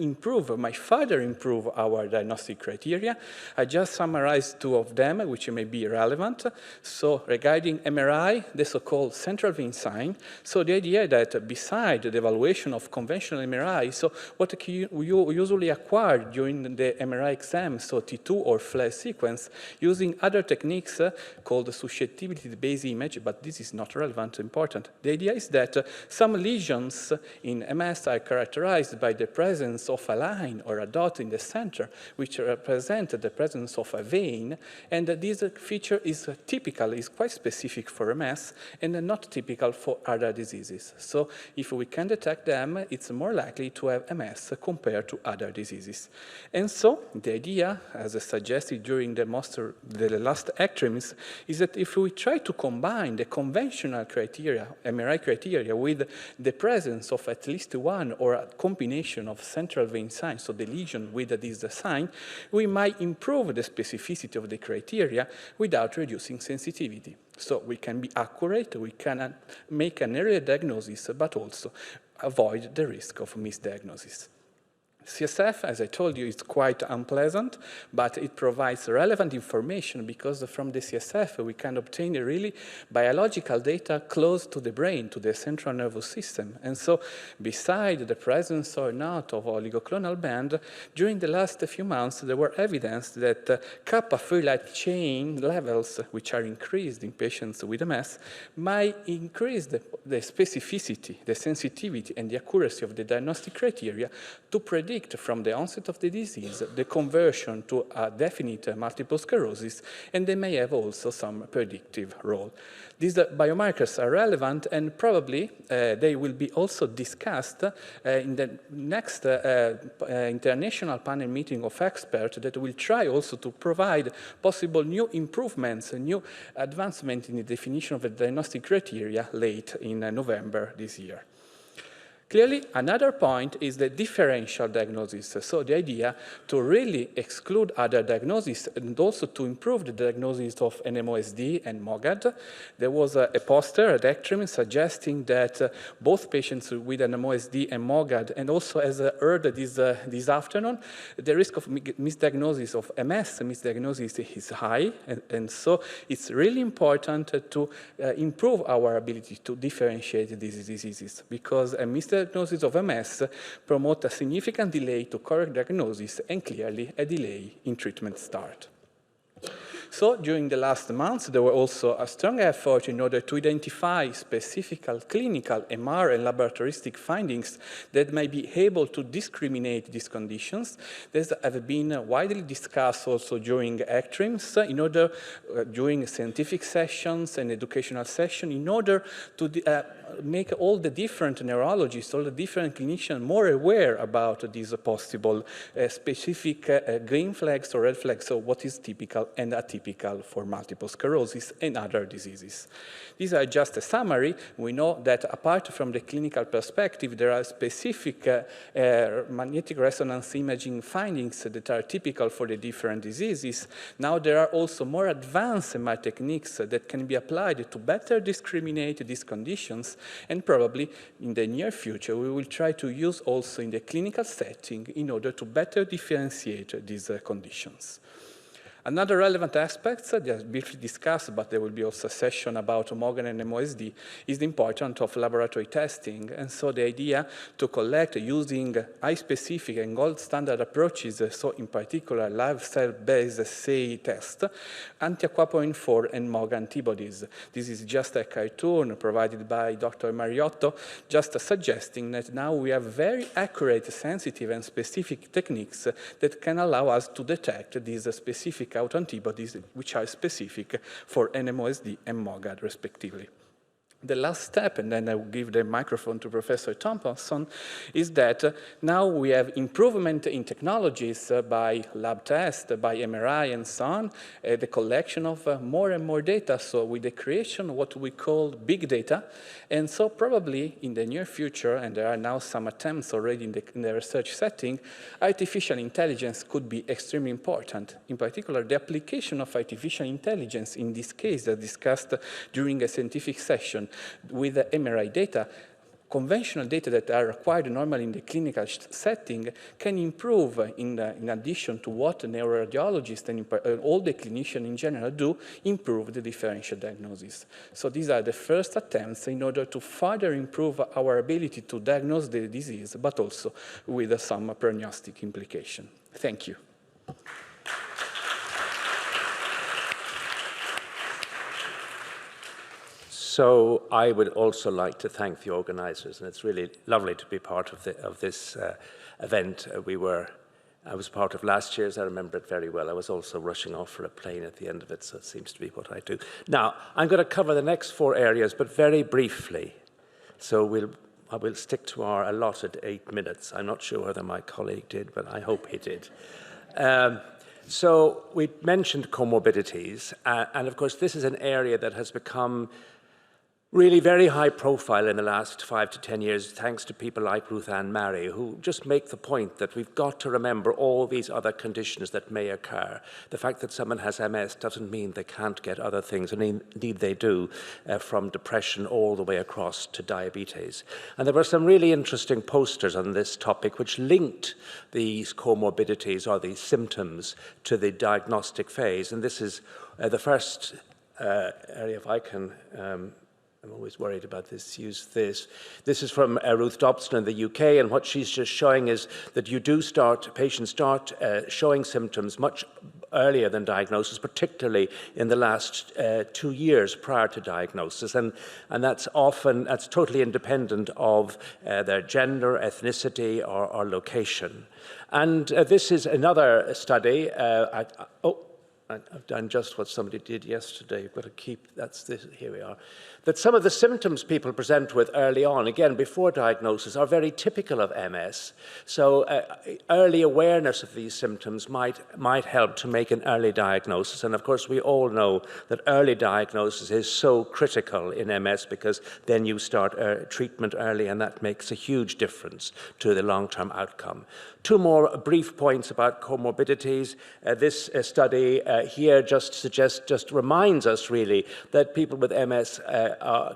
further improve our diagnostic criteria. I just summarized two of them, which may be relevant. So regarding MRI, the so-called central vein sign. So the idea that beside the evaluation of conventional MRI, so what you usually acquire during the MRI exam, so T2 or flash sequence, using other techniques called susceptibility-based image, but this is not relevant, important. The idea is that some lesions in MS are characterized by the presence of a line or a dot in the center, which represent the presence of a vein, and this feature is typical, is quite specific for MS, and not typical for other diseases. So if we can detect them, it's more likely to have MS compared to other diseases. And so the idea, as suggested during the last ECTRIMS, is that if we try to combine the conventional criteria, MRI criteria, with the presence of at least one or a combination of central vein signs, so the lesion with this sign, we might improve the specificity of the criteria without reducing sensitivity. So we can be accurate, we can make an earlier diagnosis, but also avoid the risk of misdiagnosis. CSF, as I told you, is quite unpleasant, but it provides relevant information because from the CSF we can obtain really biological data close to the brain, to the central nervous system. And so beside the presence or not of oligoclonal band, during the last few months there were evidence that kappa-3 light chain levels, which are increased in patients with MS, might increase the specificity, the sensitivity, and the accuracy of the diagnostic criteria to predict from the onset of the disease the conversion to a definite multiple sclerosis, and they may have also some predictive role. These biomarkers are relevant, and probably they will be also discussed in the next international panel meeting of experts that will try also to provide possible new improvements, new advancement in the definition of the diagnostic criteria late in November this year. Clearly, another point is the differential diagnosis. So the idea to really exclude other diagnoses and also to improve the diagnosis of NMOSD and MOGAD. There was a poster at ECTRIMS suggesting that both patients with NMOSD and MOGAD, and also as I heard this afternoon, the risk of misdiagnosis of MS misdiagnosis is high. And so it's really important to improve our ability to differentiate these diseases, because a misdiagnosis of MS promote a significant delay to correct diagnosis and clearly a delay in treatment start. So during the last months, there were also a strong effort in order to identify specific clinical MR and laboratoristic findings that may be able to discriminate these conditions. These have been widely discussed also during ECTRIMS, in order, during scientific sessions and educational sessions, in order to make all the different neurologists, all the different clinicians more aware about these possible specific green flags or red flags, so what is typical and atypical for multiple sclerosis and other diseases. These are just a summary. We know that apart from the clinical perspective, there are specific magnetic resonance imaging findings that are typical for the different diseases. Now there are also more advanced MR techniques that can be applied to better discriminate these conditions, and probably in the near future we will try to use also in the clinical setting in order to better differentiate these conditions. Another relevant aspect, just briefly discussed, but there will be also a session about MOGAD and NMOSD, is the importance of laboratory testing. And so the idea to collect using high-specific and gold standard approaches, so in particular live cell-based assay test, anti-aquaporin 4 and MOG antibodies. This is just a cartoon provided by Dr. Mariotto, just suggesting that now we have very accurate, sensitive, and specific techniques that can allow us to detect these specific autoantibodies which are specific for NMOSD and MOGAD, respectively. The last step, and then I will give the microphone to Professor Thompson, is that now we have improvement in technologies by lab tests, by MRI and so on, the collection of more and more data, so with the creation of what we call big data. And so probably in the near future, and there are now some attempts already in the research setting, artificial intelligence could be extremely important. In particular, the application of artificial intelligence, in this case, as discussed during a scientific session, with the MRI data, conventional data that are required normally in the clinical setting can improve, in addition to what neuroradiologists and all the clinicians in general do, improve the differential diagnosis. So these are the first attempts in order to further improve our ability to diagnose the disease, but also with some prognostic implication. Thank you. So I would also like to thank the organizers, and it's really lovely to be part of this event. I was part of last year's, I remember it very well. I was also rushing off for a plane at the end of it, so it seems to be what I do. Now, I'm going to cover the next 4 areas, but very briefly. So I will stick to our allotted 8 minutes. I'm not sure whether my colleague did, but I hope he did. So we mentioned comorbidities, and of course this is an area that has become really very high profile in the last 5 to 10 years, thanks to people like Ruth Ann Mary, who just make the point that we've got to remember all these other conditions that may occur. The fact that someone has MS doesn't mean they can't get other things, and indeed they do, from depression all the way across to diabetes. And there were some really interesting posters on this topic which linked these comorbidities or these symptoms to the diagnostic phase. And this is the first area, if I can... I'm always worried about this, use this. This is from Ruth Dobson in the UK, and what she's just showing is that patients start showing symptoms much earlier than diagnosis, particularly in the last 2 years prior to diagnosis. And that's totally independent of their gender, ethnicity, or location. And this is another study. I've done just what somebody did yesterday. I've got to keep, here we are. That some of the symptoms people present with early on, again, before diagnosis, are very typical of MS. So early awareness of these symptoms might help to make an early diagnosis. And of course, we all know that early diagnosis is so critical in MS because then you start treatment early, and that makes a huge difference to the long-term outcome. 2 more brief points about comorbidities. This study here just reminds us really that people with MS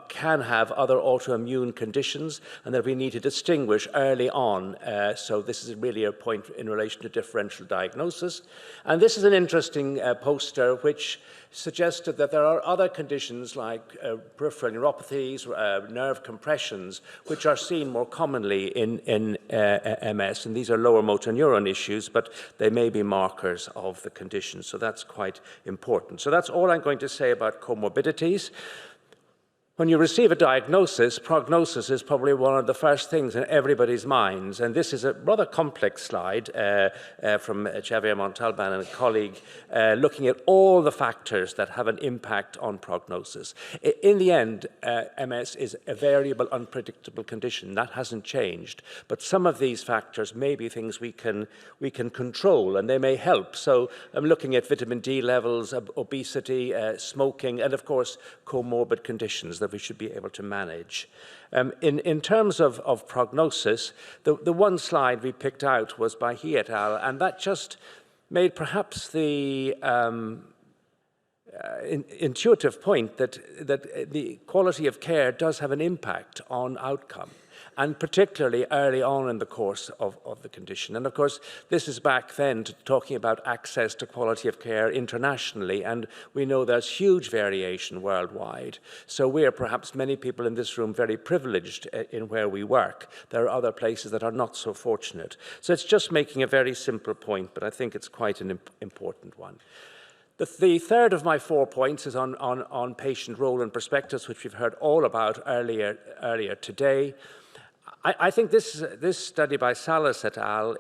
can have other autoimmune conditions, and that we need to distinguish early on. So this is really a point in relation to differential diagnosis. And this is an interesting poster which suggested that there are other conditions like peripheral neuropathies, nerve compressions, which are seen more commonly in MS. And these are lower motor neuron issues, but they may be markers of the condition. So that's quite important. So that's all I'm going to say about comorbidities. When you receive a diagnosis, prognosis is probably one of the first things in everybody's minds. And this is a rather complex slide from Xavier Montalban and a colleague looking at all the factors that have an impact on prognosis. In the end, MS is a variable, unpredictable condition. That hasn't changed. But some of these factors may be things we can control, and they may help. So I'm looking at vitamin D levels, obesity, smoking, and of course, comorbid conditions that we should be able to manage. In terms of prognosis, the one slide we picked out was by He et al., and that just made perhaps the intuitive point that the quality of care does have an impact on outcome, and particularly early on in the course of the condition. And of course, this is back then to talking about access to quality of care internationally, and we know there's huge variation worldwide. So we are perhaps, many people in this room, very privileged in where we work. There are other places that are not so fortunate. So it's just making a very simple point, but I think it's quite an important one. The third of my 4 points is on patient role and perspectives, which we've heard all about earlier today. I think this study by Salas et al.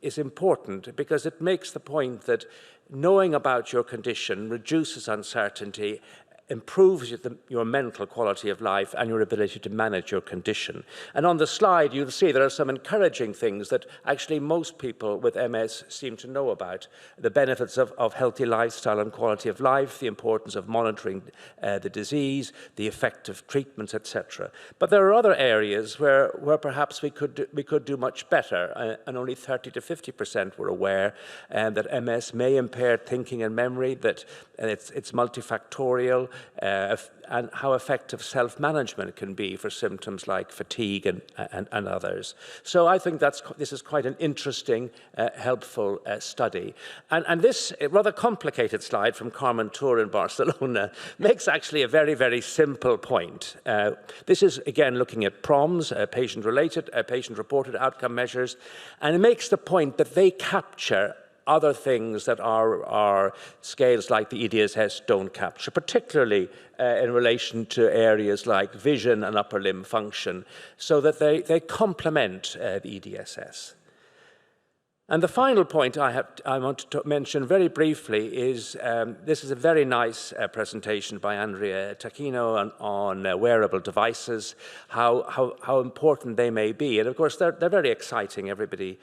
is important because it makes the point that knowing about your condition reduces uncertainty, improves your mental quality of life and your ability to manage your condition. And on the slide, you'll see there are some encouraging things that actually most people with MS seem to know about. The benefits of healthy lifestyle and quality of life, the importance of monitoring the disease, the effect of treatments, etc. But there are other areas where perhaps we could do much better, and only 30 to 50% were aware that MS may impair thinking and memory, that it's multifactorial, and how effective self-management can be for symptoms like fatigue and others. So I think this is quite an interesting, helpful study. And this rather complicated slide from Carmen Tour in Barcelona makes actually a very, very simple point. This is, again, looking at PROMs, patient-related, patient-reported outcome measures, and it makes the point that they capture other things that our scales like the EDSS don't capture, particularly in relation to areas like vision and upper limb function, so that they complement the EDSS. And the final point I want to mention very briefly is this is a very nice presentation by Andrea Tacchino on wearable devices, how important they may be. And of course, they're very exciting. Everybody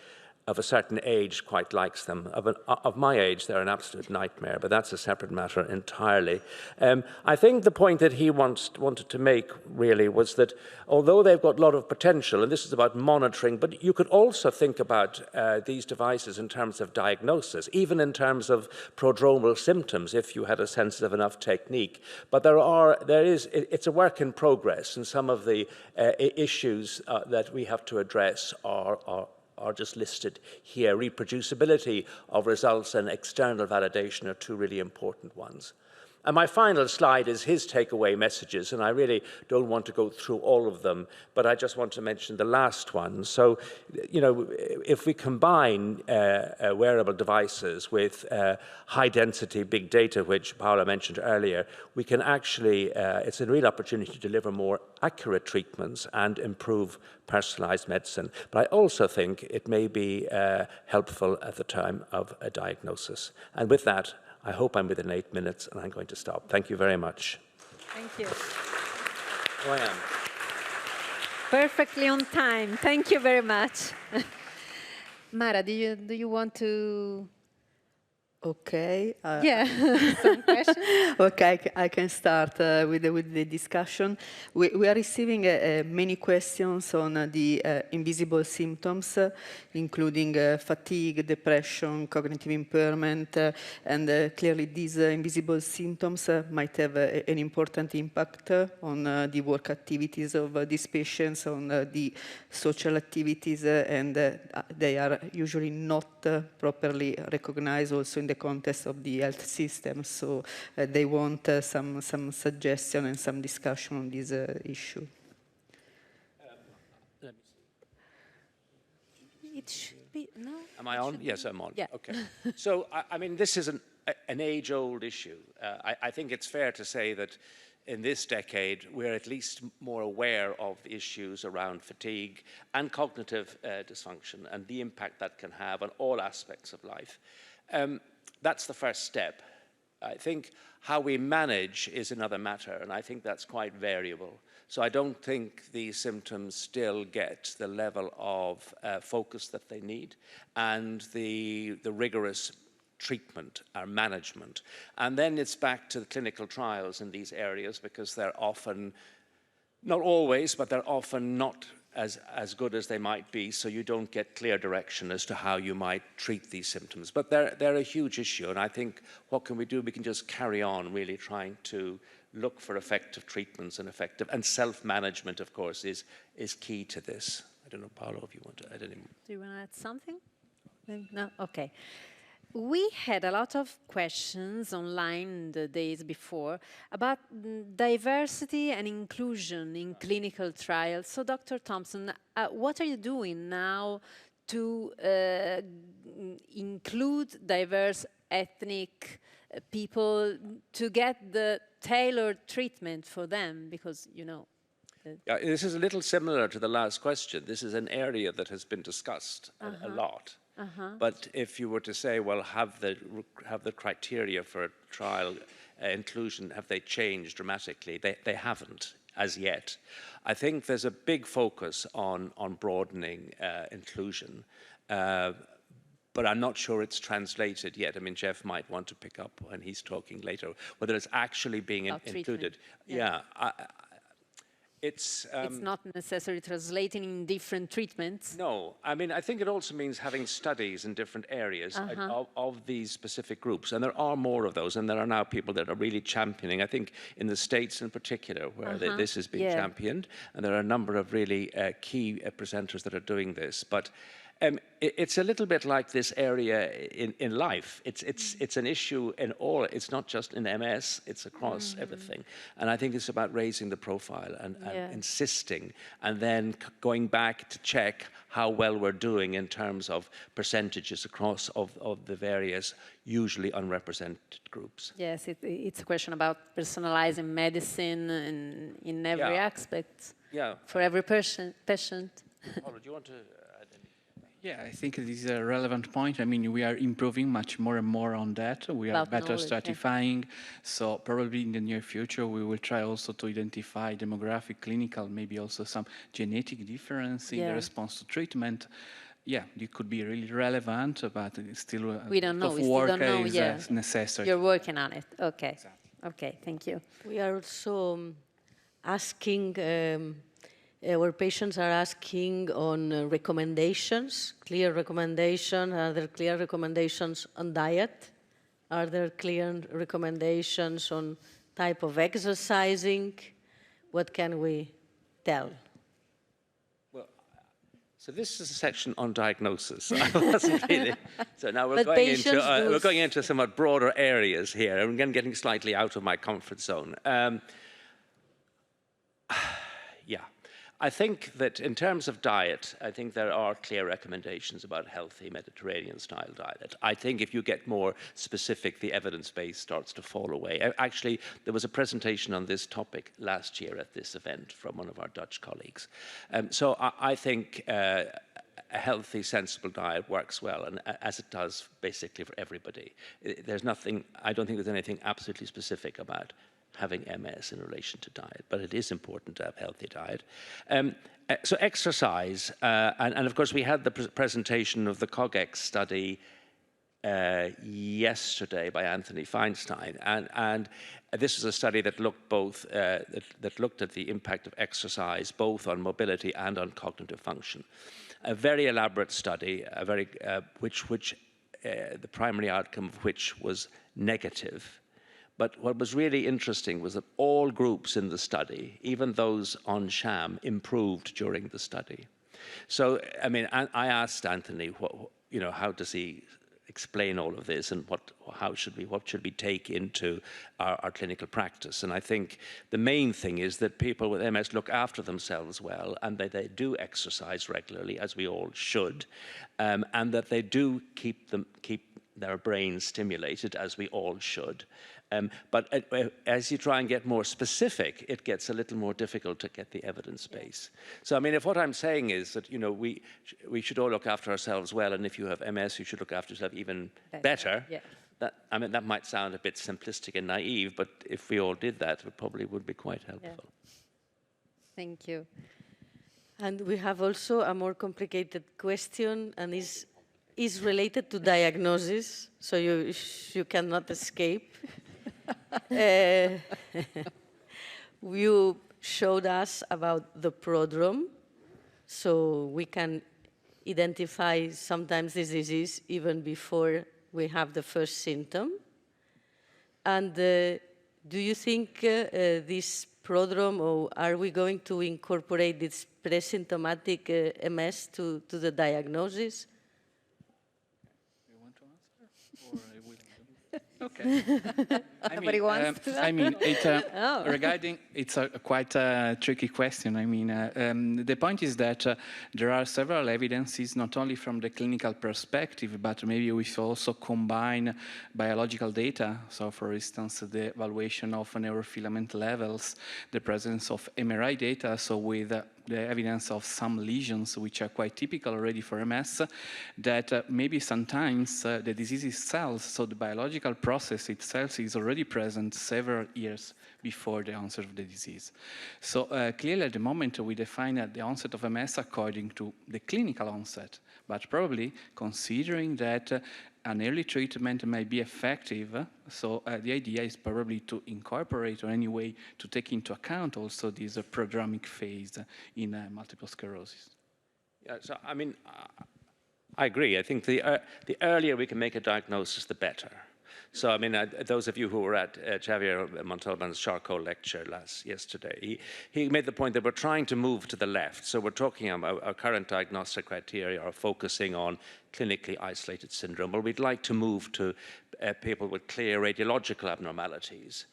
of a certain age quite likes them. Of my age, they're an absolute nightmare, but that's a separate matter entirely. I think the point that he wanted to make really was that although they've got a lot of potential, and this is about monitoring, but you could also think about these devices in terms of diagnosis, even in terms of prodromal symptoms, if you had a sensitive enough technique. But it's a work in progress, and some of the issues that we have to address are just listed here. Reproducibility of results and external validation are two really important ones. And my final slide is his takeaway messages, and I really don't want to go through all of them, but I just want to mention the last one. So, you know, if we combine wearable devices with high-density big data, which Paola mentioned earlier, we can actually, it's a real opportunity to deliver more accurate treatments and improve personalized medicine. But I also think it may be helpful at the time of a diagnosis. And with that, I hope I'm within 8 minutes, and I'm going to stop. Thank you very much. Thank you. Oh, I am. Perfectly on time. Thank you very much. Mara, do you want to? Okay. Yeah, some questions? Okay, I can start with the discussion. We are receiving many questions on the invisible symptoms, including fatigue, depression, cognitive impairment, and clearly these invisible symptoms might have an important impact on the work activities of these patients, on the social activities, and they are usually not properly recognized also in the context of the health system. So they want some suggestion and some discussion on this issue. It should be, no? Am I on? Yes, I'm on. Yeah. Okay. So, I mean, this is an age-old issue. I think it's fair to say that in this decade, we're at least more aware of issues around fatigue and cognitive dysfunction and the impact that can have on all aspects of life. That's the first step. I think how we manage is another matter, and I think that's quite variable. So I don't think these symptoms still get the level of focus that they need and the rigorous treatment or management. And then it's back to the clinical trials in these areas, because they're often, not always, but they're often not as good as they might be, so you don't get clear direction as to how you might treat these symptoms. But they're a huge issue, and I think what can we do? We can just carry on really trying to look for effective treatments and self-management, of course, is key to this. I don't know, Paolo, if you want to add any more. Do you want to add something? No? Okay. We had a lot of questions online the days before about diversity and inclusion in clinical trials. So, Dr. Thompson, what are you doing now to include diverse ethnic people, to get the tailored treatment for them? Because, you know. Yeah, this is a little similar to the last question. This is an area that has been discussed a lot. But if you were to say, well, have the criteria for a trial inclusion, have they changed dramatically? They haven't as yet. I think there's a big focus on broadening inclusion, but I'm not sure it's translated yet. I mean, Jeff might want to pick up when he's talking later, whether it's actually being included. Yeah. It's not necessarily translating in different treatments. No, I mean, I think it also means having studies in different areas of these specific groups. And there are more of those, and there are now people that are really championing, I think in the States in particular, where this is being championed. And there are a number of really key presenters that are doing this. But it's a little bit like this area in life. It's an issue in all. It's not just in MS. It's across everything. And I think it's about raising the profile and insisting, and then going back to check how well we're doing in terms of percentages across of the various usually unrepresented groups. Yes, it's a question about personalizing medicine in every aspect for every patient. Paulo, do you want to? Yeah, I think this is a relevant point. I mean, we are improving much more and more on that. We are better stratifying. So probably in the near future, we will try also to identify demographic, clinical, maybe also some genetic difference in the response to treatment. Yeah, it could be really relevant, but it's still we don't know. We still don't know. Necessary. You're working on it. Okay. Exactly. Okay. Thank you. We are also asking. Our patients are asking on recommendations, clear recommendations. Are there clear recommendations on diet? Are there clear recommendations on type of exercising? What can we tell? Well, so this is a section on diagnosis. I wasn't really. So now we're going into somewhat broader areas here. I'm again getting slightly out of my comfort zone. I think that in terms of diet, I think there are clear recommendations about healthy Mediterranean-style diet. I think if you get more specific, the evidence base starts to fall away. Actually, there was a presentation on this topic last year at this event from one of our Dutch colleagues. So I think a healthy, sensible diet works well, and as it does basically for everybody. There's nothing, I don't think there's anything absolutely specific about having MS in relation to diet, but it is important to have healthy diet. So exercise, and of course we had the presentation of the COGEX study yesterday by Anthony Feinstein, and this is a study that looked both that looked at the impact of exercise both on mobility and on cognitive function. A very elaborate study, which the primary outcome of which was negative. But what was really interesting was that all groups in the study, even those on sham, improved during the study. So, I mean, I asked Anthony, how does he explain all of this, and what should we take into our clinical practice? And I think the main thing is that people with MS look after themselves well, and that they do exercise regularly, as we all should, and that they do keep their brains stimulated, as we all should. But as you try and get more specific, it gets a little more difficult to get the evidence base. So, I mean, if what I'm saying is that, we should all look after ourselves well, and if you have MS, you should look after yourself even better. Yeah. That might sound a bit simplistic and naive, but if we all did that, it probably would be quite helpful. Yeah. Thank you. And we have also a more complicated question, and is related to diagnosis, so you cannot escape. You showed us about the prodrome, so we can identify sometimes this disease even before we have the first symptom. And do you think this prodrome, or are we going to incorporate this pre-symptomatic MS to the diagnosis? You want to answer? Or I will? Okay. I Nobody wants to. I mean, regarding, it's a quite tricky question. I mean, the point is that there are several evidences, not only from the clinical perspective, but maybe we should also combine biological data. So, for instance, the evaluation of neurofilament levels, the presence of MRI data, so with the evidence of some lesions, which are quite typical already for MS, that maybe sometimes the disease itself, so the biological process itself, is already present several years before the onset of the disease. So clearly at the moment we define the onset of MS according to the clinical onset, but probably considering that an early treatment may be effective, so the idea is probably to incorporate, or anyway to take into account also this prodromic phase in multiple sclerosis. Yeah, so I mean, I agree. I think the earlier we can make a diagnosis, the better. So, I mean, those of you who were at Xavier Montalban's charcoal lecture yesterday, he made the point that we're trying to move to the left. So we're talking about our current diagnostic criteria are focusing on clinically isolated syndrome, but we'd like to move to people with clear radiological abnormalities.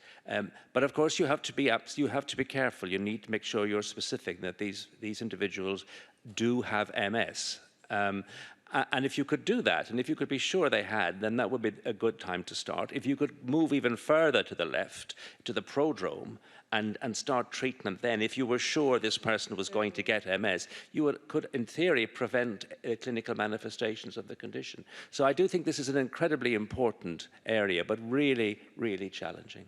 But of course, you have to be careful. You need to make sure you're specific that these individuals do have MS. And if you could do that, and if you could be sure they had, then that would be a good time to start. If you could move even further to the left, to the prodrome, and start treatment then, if you were sure this person was going to get MS, you could, in theory, prevent clinical manifestations of the condition. So I do think this is an incredibly important area, but really, really challenging.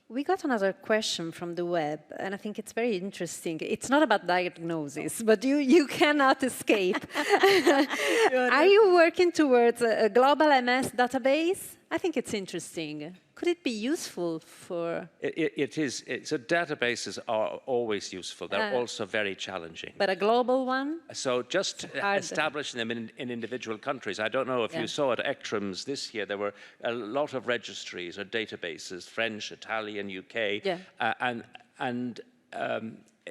We got another question from the web, and I think it's very interesting. It's not about diagnosis, but you cannot escape. Are you working towards a global MS database? I think it's interesting. Could it be useful for... It is. So databases are always useful. They're also very challenging. But a global one? So just establishing them in individual countries. I don't know if you saw at ECTRIMS this year, there were a lot of registries or databases, French, Italian, UK. And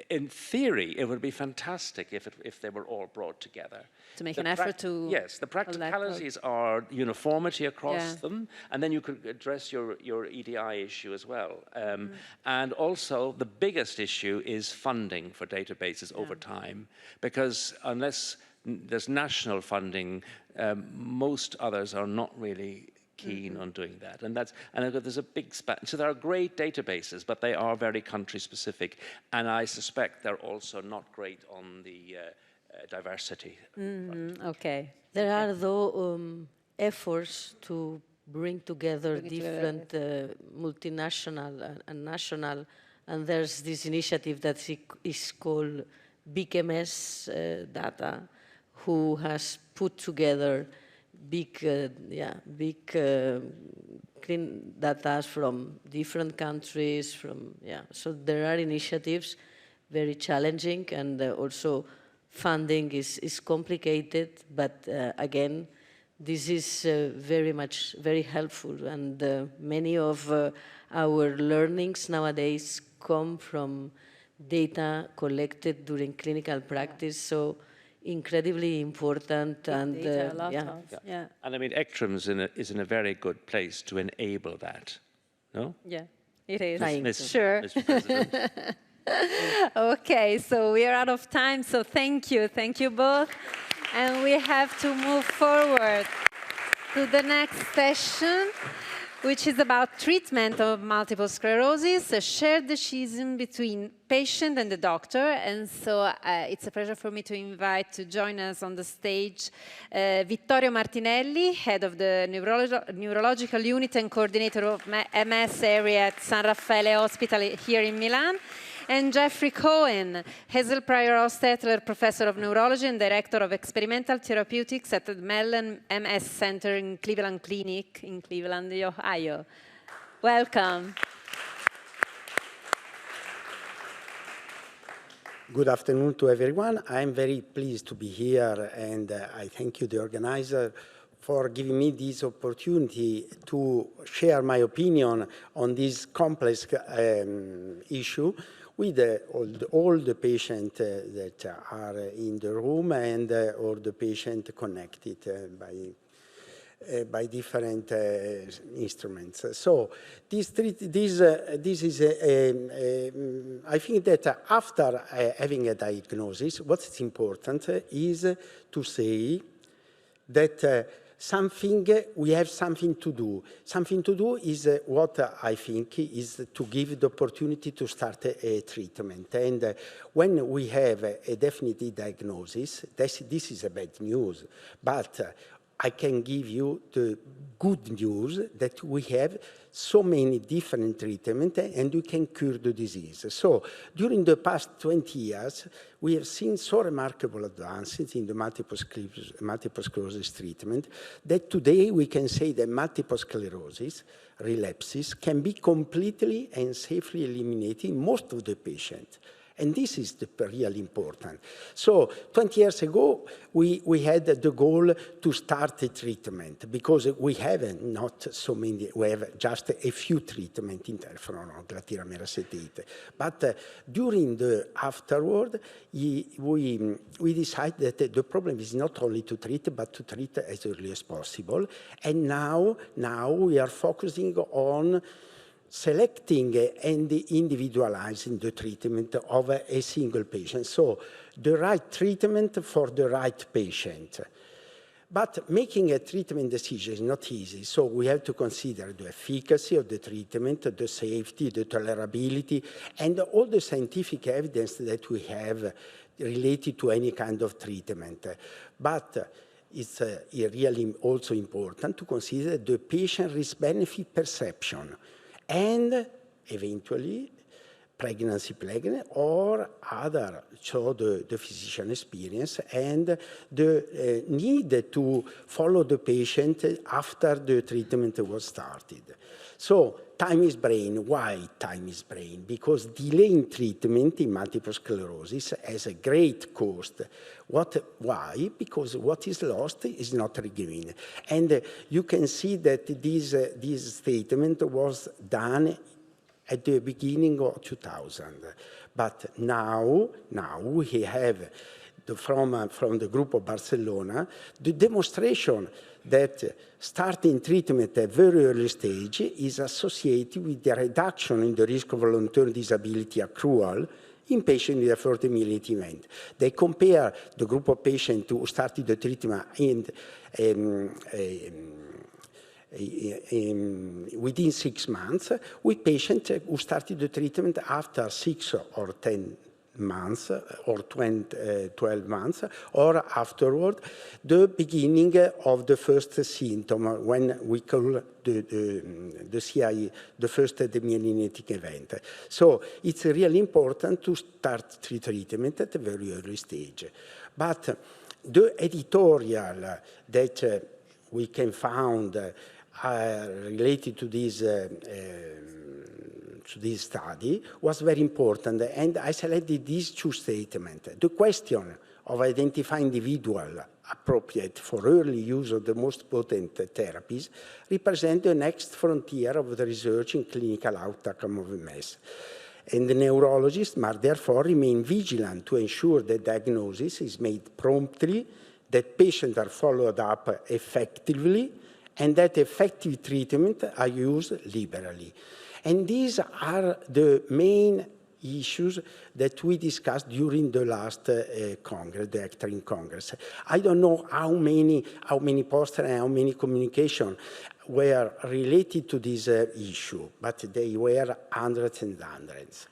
in theory, it would be fantastic if they were all brought together. To make an effort to... Yes, the practicalities are uniformity across them, and then you could address your EDI issue as well. And also, the biggest issue is funding for databases over time, because unless there's national funding, most others are not really keen on doing that, and there's a big span. So there are great databases, but they are very country specific, and I suspect they're also not great on the diversity. Okay. There are though efforts to bring together different multinational and national, and there's this initiative that is called Big MS Data, who has put together big clean data from different countries. So there are initiatives, very challenging, and also funding is complicated. But again, this is very helpful, and many of our learnings nowadays come from data collected during clinical practice. So incredibly important, and and I mean, ECTRIMS is in a very good place to enable that. No? Yeah, it is. Sure. Mr. President. Okay, so we are out of time. So thank you both, and we have to move forward to the next session, which is about treatment of multiple sclerosis, a shared decision between patient and the doctor. And so it's a pleasure for me to invite to join us on the stage Vittorio Martinelli, head of the neurological unit and coordinator of MS area at San Raffaele Hospital here in Milan, and Jeffrey Cohen, Hazel Pryor Hostetler Professor of Neurology and Director of Experimental Therapeutics at the Mellon MS Center in Cleveland Clinic in Cleveland, Ohio. Welcome. Good afternoon to everyone. I'm very pleased to be here, and I thank you, the organizer, for giving me this opportunity to share my opinion on this complex issue with all the patients that are in the room and all the patients connected by. instruments. So this is, I think that after having a diagnosis, what's important is to say that we have something to do. Something to do is what I think is to give the opportunity to start a treatment. And when we have a definite diagnosis, this is a bad news. But I can give you the good news that we have so many different treatments and we can cure the disease. So during the past 20 years, we have seen so remarkable advances in the multiple sclerosis treatment that today we can say that multiple sclerosis relapses can be completely and safely eliminated in most of the patients. And this is the really important. So 20 years ago, we had the goal to start a treatment because we have not so many, we have just a few treatments in interferon or glatiramer acetate. But during the afterward, we decided that the problem is not only to treat, but to treat as early as possible. And now we are focusing on selecting and individualizing the treatment of a single patient. So the right treatment for the right patient. But making a treatment decision is not easy. So we have to consider the efficacy of the treatment, the safety, the tolerability, and all the scientific evidence that we have related to any kind of treatment. But it's really also important to consider the patient risk-benefit perception and eventually pregnancy plan or other, so the physician experience and the need to follow the patient after the treatment was started. So time is brain. Why time is brain? Because delaying treatment in multiple sclerosis has a great cost. Why? Because what is lost is not regained. And you can see that this statement was done at the beginning of 2000. But now we have from the group of Barcelona the demonstration that starting treatment at a very early stage is associated with the reduction in the risk of long-term disability accrual in patients with a 40-minute event. They compare the group of patients who started the treatment within 6 months with patients who started the treatment after 6 or 10 months or 12 months, or afterward, the beginning of the first symptom, when we call the CI, the first demyelinating event. So it's really important to start treatment at a very early stage. But the editorial that we can find related to this study was very important, and I selected these two statements. The question of identifying individual appropriate for early use of the most potent therapies represent the next frontier of the research in clinical outcome of MS. And the neurologists must therefore remain vigilant to ensure that diagnosis is made promptly, that patients are followed up effectively, and that effective treatment are used liberally. And these are the main issues that we discussed during the last Congress, the ECTRIN Congress. I don't know how many posters and how many communications were related to this issue, but they were hundreds and hundreds.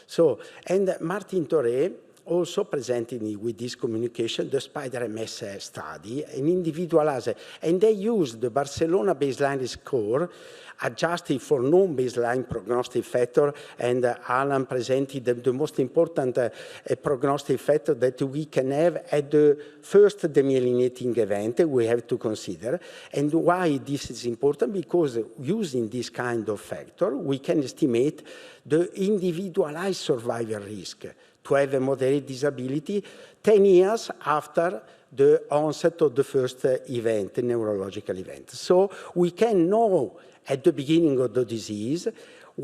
So, and Martin Torre also presented me with this communication, the SPIDER-MS study, an individualized, and they used the Barcelona baseline score adjusted for non-baseline prognostic factor, and Alan presented the most important prognostic factor that we can have at the first demyelinating event we have to consider. And why this is important? Because using this kind of factor, we can estimate the individualized survival risk to have a moderate disability 10 years after the onset of the first event, neurological event. So we can know at the beginning of the disease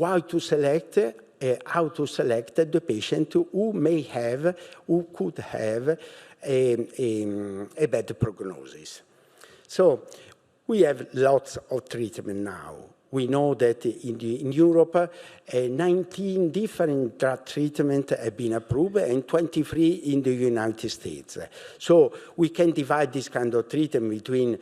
how to select the patient who could have a bad prognosis. So We have lots of treatment now. We know that in Europe, 19 different drug treatments have been approved and 23 in the United States. So we can divide this kind of treatment between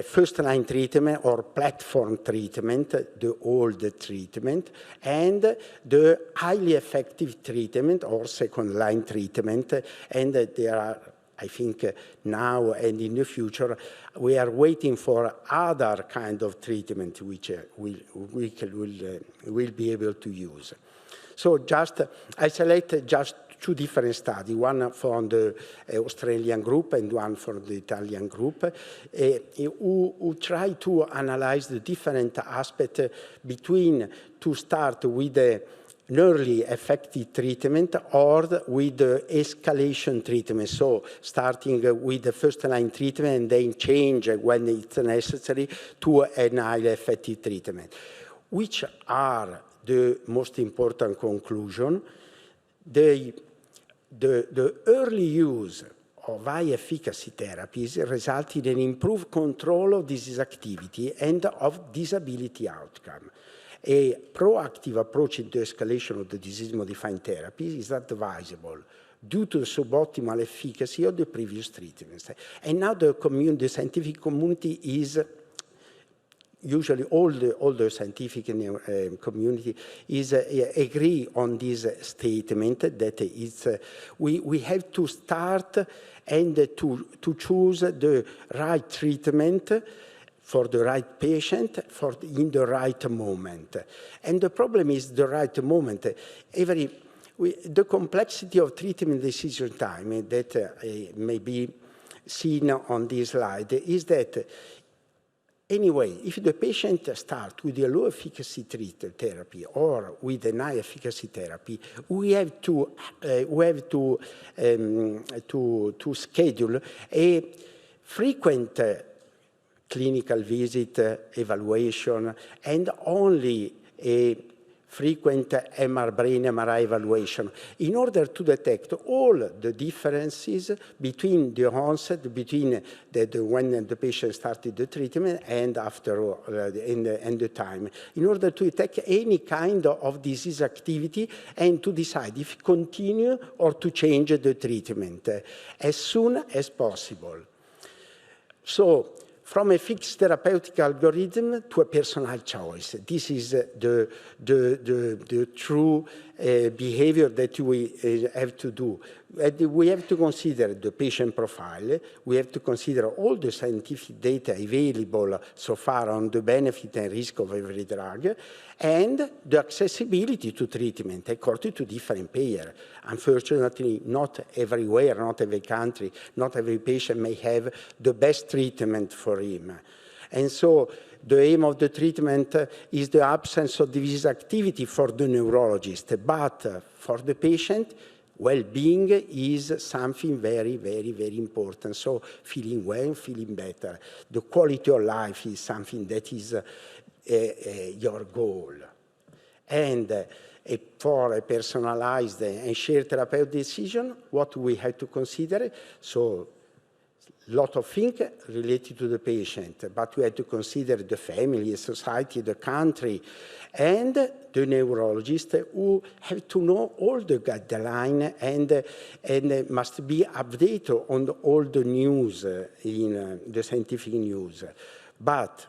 first-line treatment or platform treatment, the old treatment, and the highly effective treatment or second-line treatment. And there are, I think, now and in the future, we are waiting for other kind of treatment which we will be able to use. So I selected just two different studies, one from the Australian group and one from the Italian group, who try to analyze the different aspects between to start with an early effective treatment or with the escalation treatment. So starting with the first-line treatment and then change when it's necessary to an highly effective treatment. Which are the most important conclusion? The early use of high-efficacy therapies resulted in improved control of disease activity and of disability outcome. A proactive approach in the escalation of the disease-modifying therapies is advisable due to the suboptimal efficacy of the previous treatments. And now the scientific community is usually all the scientific community is agree on this statement that it's, we have to start and to choose the right treatment for the right patient in the right moment. And the problem is the right moment. The complexity of treatment decision time that may be seen on this slide is that anyway, if the patient starts with a low efficacy therapy or with a high efficacy therapy, we have to schedule a frequent clinical visit, evaluation, and only a frequent brain MRI evaluation in order to detect all the differences between the onset, between when the patient started the treatment and after and the time, in order to detect any kind of disease activity and to decide if continue or to change the treatment as soon as possible. So, from a fixed therapeutic algorithm to a personal choice. This is the true behavior that we have to do. We have to consider the patient profile. We have to consider all the scientific data available so far on the benefit and risk of every drug, and the accessibility to treatment according to different payers. Unfortunately, not everywhere, not every country, not every patient may have the best treatment for him. And so the aim of the treatment is the absence of disease activity for the neurologist, but for the patient, well-being is something very, very, very important. So feeling well, feeling better. The quality of life is something that is your goal. And for a personalized and shared therapeutic decision, what we have to consider, so a lot of things related to the patient, but we have to consider the family, the society, the country, and the neurologist who have to know all the guidelines and must be updated on all the news in the scientific news. But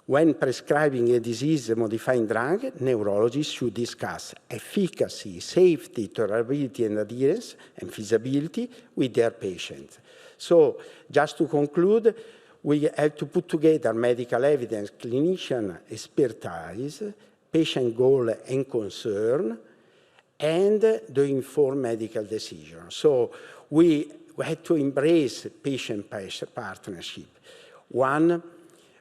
when prescribing a disease-modifying drug, neurologists should discuss efficacy, safety, tolerability, and adherence, and feasibility with their patients. So, just to conclude, we have to put together medical evidence, clinician expertise, patient goal and concern, and the informed medical decision. So, we had to embrace patient partnership. One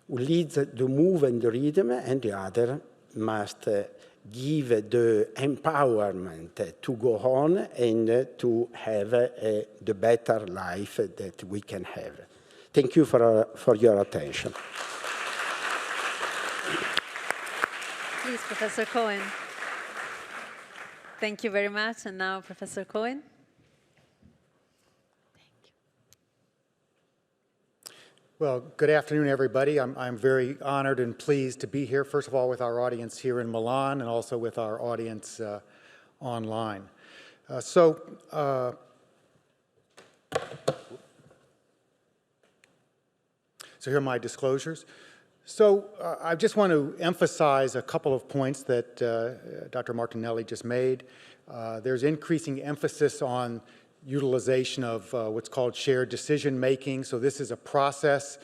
leads the move and the rhythm, and the other must give the empowerment to go on and to have the better life that we can have. Thank you for your attention. Please, Professor Cohen. Thank you very much. And now, Professor Cohen. Well, good afternoon, everybody. I'm very honored and pleased to be here, first of all, with our audience here in Milan and also with our audience online. So here are my disclosures. So I just want to emphasize a couple of points that Dr. Martinelli just made. There's increasing emphasis on utilization of what's called shared decision-making. So this is a process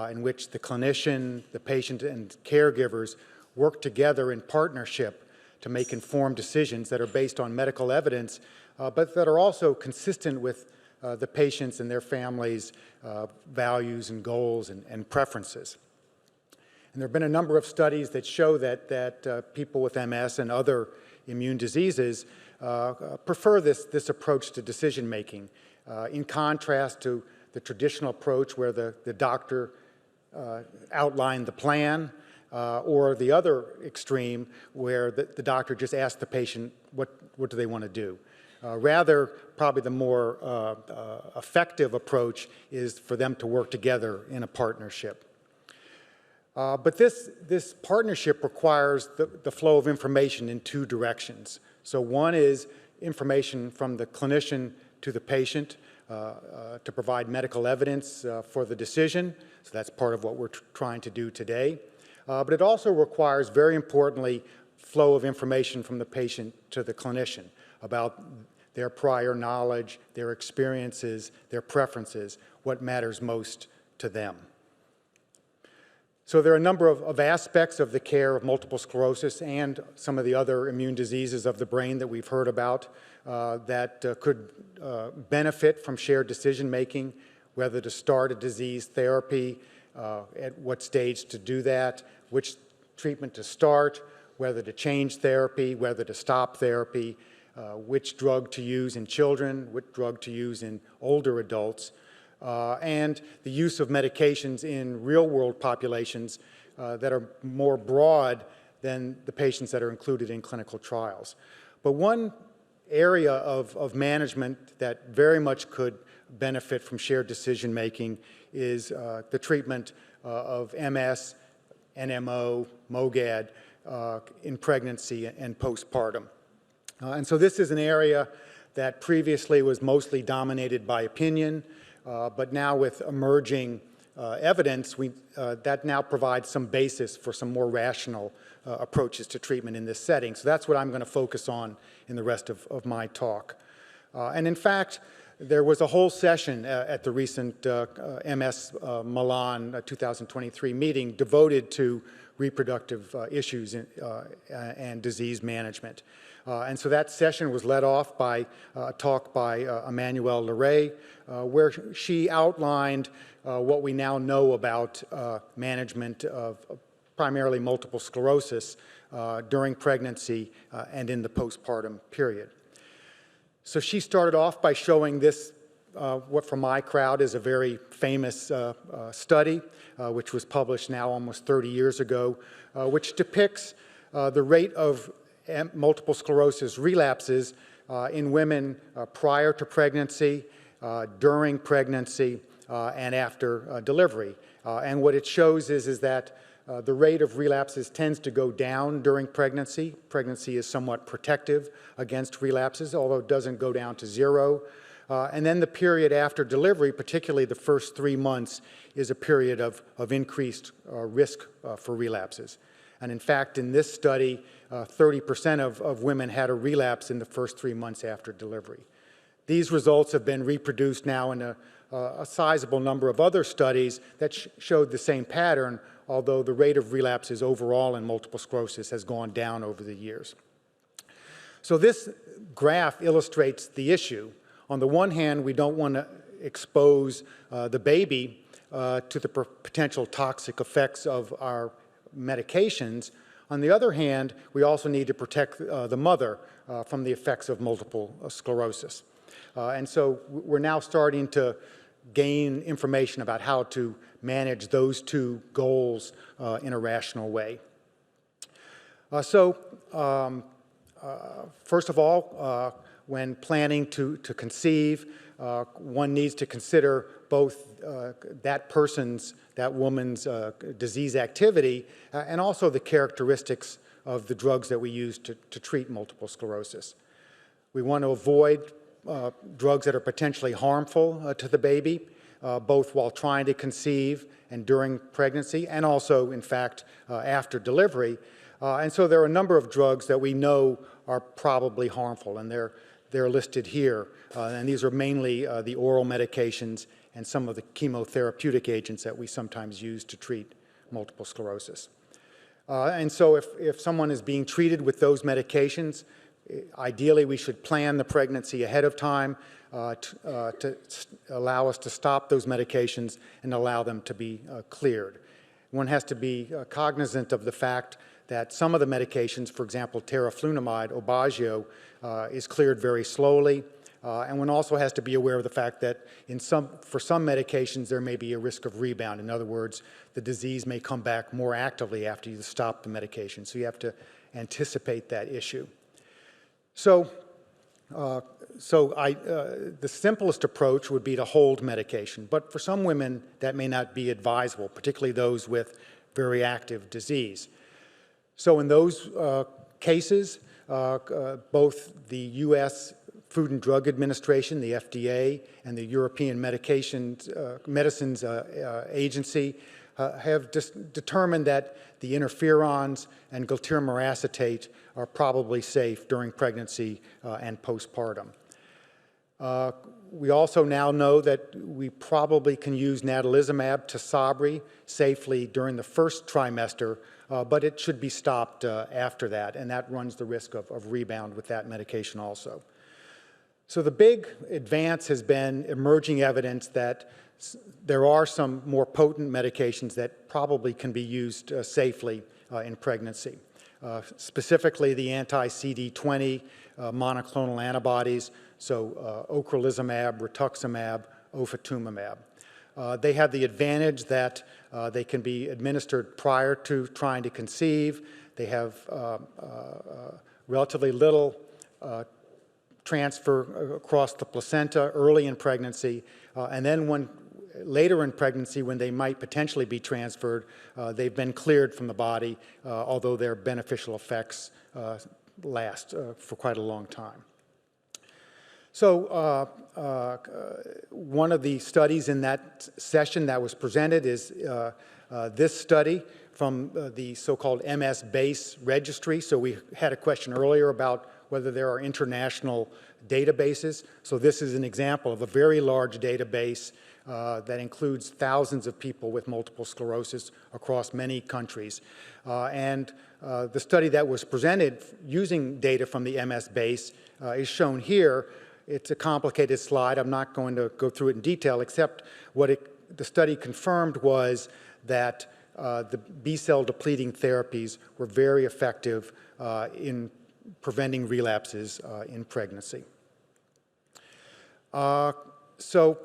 in which the clinician, the patient, and caregivers work together in partnership to make informed decisions that are based on medical evidence, but that are also consistent with the patients and their families' values and goals and preferences. And there have been a number of studies that show that people with MS and other immune diseases prefer this approach to decision-making, in contrast to the traditional approach where the doctor outlined the plan, or the other extreme where the doctor just asked the patient what do they want to do. Rather, probably the more effective approach is for them to work together in a partnership. But this partnership requires the flow of information in two directions. So one is information from the clinician to the patient to provide medical evidence for the decision. So that's part of what we're trying to do today. But it also requires, very importantly, flow of information from the patient to the clinician about their prior knowledge, their experiences, their preferences, what matters most to them. So there are a number of aspects of the care of multiple sclerosis and some of the other immune diseases of the brain that we've heard about that could benefit from shared decision-making, whether to start a disease therapy, at what stage to do that, which treatment to start, whether to change therapy, whether to stop therapy, which drug to use in children, which drug to use in older adults, and the use of medications in real-world populations that are more broad than the patients that are included in clinical trials. But one area of management that very much could benefit from shared decision-making is the treatment of MS, NMO, MOGAD in pregnancy and postpartum. And so this is an area that previously was mostly dominated by opinion, but now with emerging evidence, that now provides some basis for some more rational approaches to treatment in this setting. So that's what I'm going to focus on in the rest of my talk. And in fact, there was a whole session at the recent MSMilan 2023 meeting devoted to reproductive issues and disease management. And so that session was led off by a talk by Emmanuelle Leray, where she outlined what we now know about management of primarily multiple sclerosis during pregnancy and in the postpartum period. So she started off by showing this, what for my crowd is a very famous study, which was published now almost 30 years ago, which depicts the rate of multiple sclerosis relapses in women prior to pregnancy, during pregnancy, and after delivery. And what it shows is that the rate of relapses tends to go down during pregnancy. Pregnancy is somewhat protective against relapses, although it doesn't go down to zero. And then the period after delivery, particularly the first 3 months, is a period of increased risk for relapses. And in fact, in this study, 30% of women had a relapse in the first 3 months after delivery. These results have been reproduced now in a sizable number of other studies that showed the same pattern, although the rate of relapses overall in multiple sclerosis has gone down over the years. So this graph illustrates the issue. On the one hand, we don't want to expose the baby to the potential toxic effects of our medications. On the other hand, we also need to protect the mother from the effects of multiple sclerosis. And so we're now starting to gain information about how to manage those two goals in a rational way. First of all, when planning to conceive, one needs to consider both that woman's disease activity and also the characteristics of the drugs that we use to treat multiple sclerosis. We want to avoid drugs that are potentially harmful to the baby, both while trying to conceive and during pregnancy, and also, in fact, after delivery. And so there are a number of drugs that we know are probably harmful, and they're listed here. And these are mainly the oral medications and some of the chemotherapeutic agents that we sometimes use to treat multiple sclerosis. And so if someone is being treated with those medications, ideally we should plan the pregnancy ahead of time to allow us to stop those medications and allow them to be cleared. One has to be cognizant of the fact that some of the medications, for example, teriflunomide, Aubagio, is cleared very slowly. And one also has to be aware of the fact that for some medications there may be a risk of rebound. In other words, the disease may come back more actively after you stop the medication. So you have to anticipate that issue. So, the simplest approach would be to hold medication. But for some women, that may not be advisable, particularly those with very active disease. So in those cases, both the U.S. Food and Drug Administration, the FDA, and the European Medicines Agency have determined that the interferons and glatiramer acetate are probably safe during pregnancy and postpartum. We also now know that we probably can use natalizumab Tysabri safely during the first trimester, but it should be stopped after that, and that runs the risk of rebound with that medication also. So the big advance has been emerging evidence that there are some more potent medications that probably can be used safely in pregnancy. Specifically the anti-CD20 monoclonal antibodies, so ocrelizumab, rituximab, ofatumumab. They have the advantage that they can be administered prior to trying to conceive. They have relatively little transfer across the placenta early in pregnancy, and then later in pregnancy, when they might potentially be transferred, they've been cleared from the body, although their beneficial effects last for quite a long time. So one of the studies in that session that was presented is this study from the so-called MS-BASE registry. So we had a question earlier about whether there are international databases. So this is an example of a very large database that includes thousands of people with multiple sclerosis across many countries. And the study that was presented using data from the MS-BASE is shown here. It's a complicated slide. I'm not going to go through it in detail, except what the study confirmed was that the B-cell depleting therapies were very effective in preventing relapses in pregnancy. So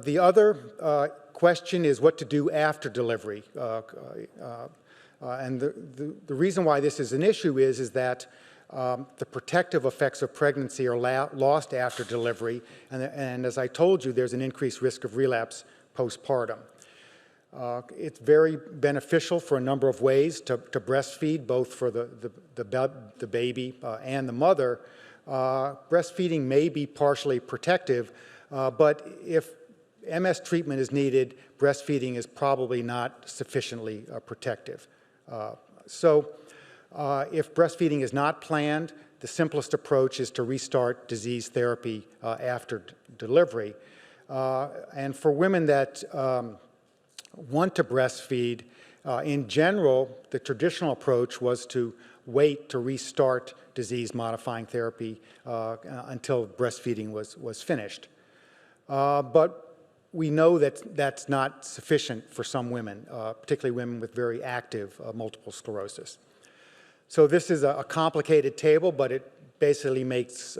the other question is what to do after delivery. And the reason why this is an issue is that the protective effects of pregnancy are lost after delivery, and as I told you, there's an increased risk of relapse postpartum. It's very beneficial for a number of ways to breastfeed, both for the baby and the mother. Breastfeeding may be partially protective, but if MS treatment is needed, breastfeeding is probably not sufficiently protective. If breastfeeding is not planned, the simplest approach is to restart disease therapy after delivery. And for women that want to breastfeed, in general, the traditional approach was to wait to restart disease-modifying therapy until breastfeeding was finished. But we know that that's not sufficient for some women, particularly women with very active multiple sclerosis. So this is a complicated table, but it basically makes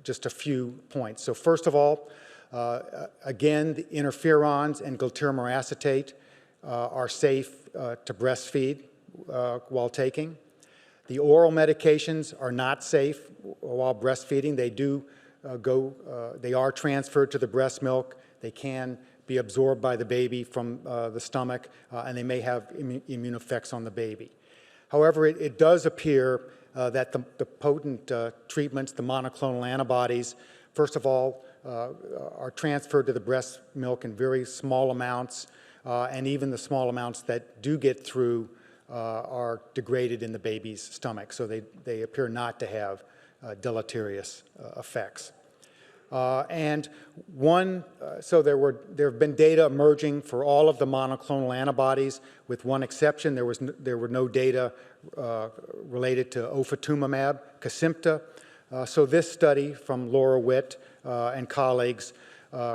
just a few points. So first of all, again, the interferons and glatiramer acetate are safe to breastfeed while taking. The oral medications are not safe while breastfeeding. They do they are transferred to the breast milk. They can be absorbed by the baby from the stomach, and they may have immune effects on the baby. However, it does appear that the potent treatments, the monoclonal antibodies, first of all, are transferred to the breast milk in very small amounts, and even the small amounts that do get through are degraded in the baby's stomach, so they appear not to have deleterious effects. So there have been data emerging for all of the monoclonal antibodies, with one exception. There were no data related to ofatumumab, Kesimpta. So this study from Laura Witt and colleagues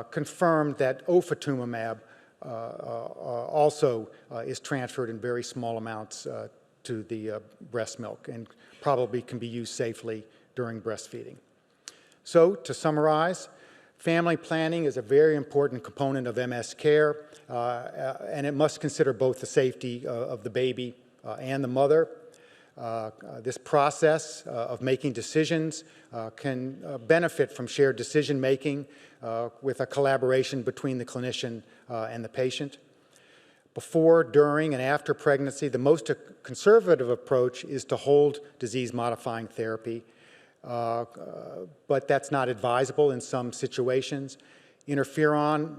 confirmed that ofatumumab also is transferred in very small amounts to the breast milk and probably can be used safely during breastfeeding. So, to summarize, family planning is a very important component of MS care, and it must consider both the safety of the baby and the mother. This process of making decisions can benefit from shared decision-making with a collaboration between the clinician and the patient. Before, during, and after pregnancy, the most conservative approach is to hold disease-modifying therapy. But that's not advisable in some situations. Interferon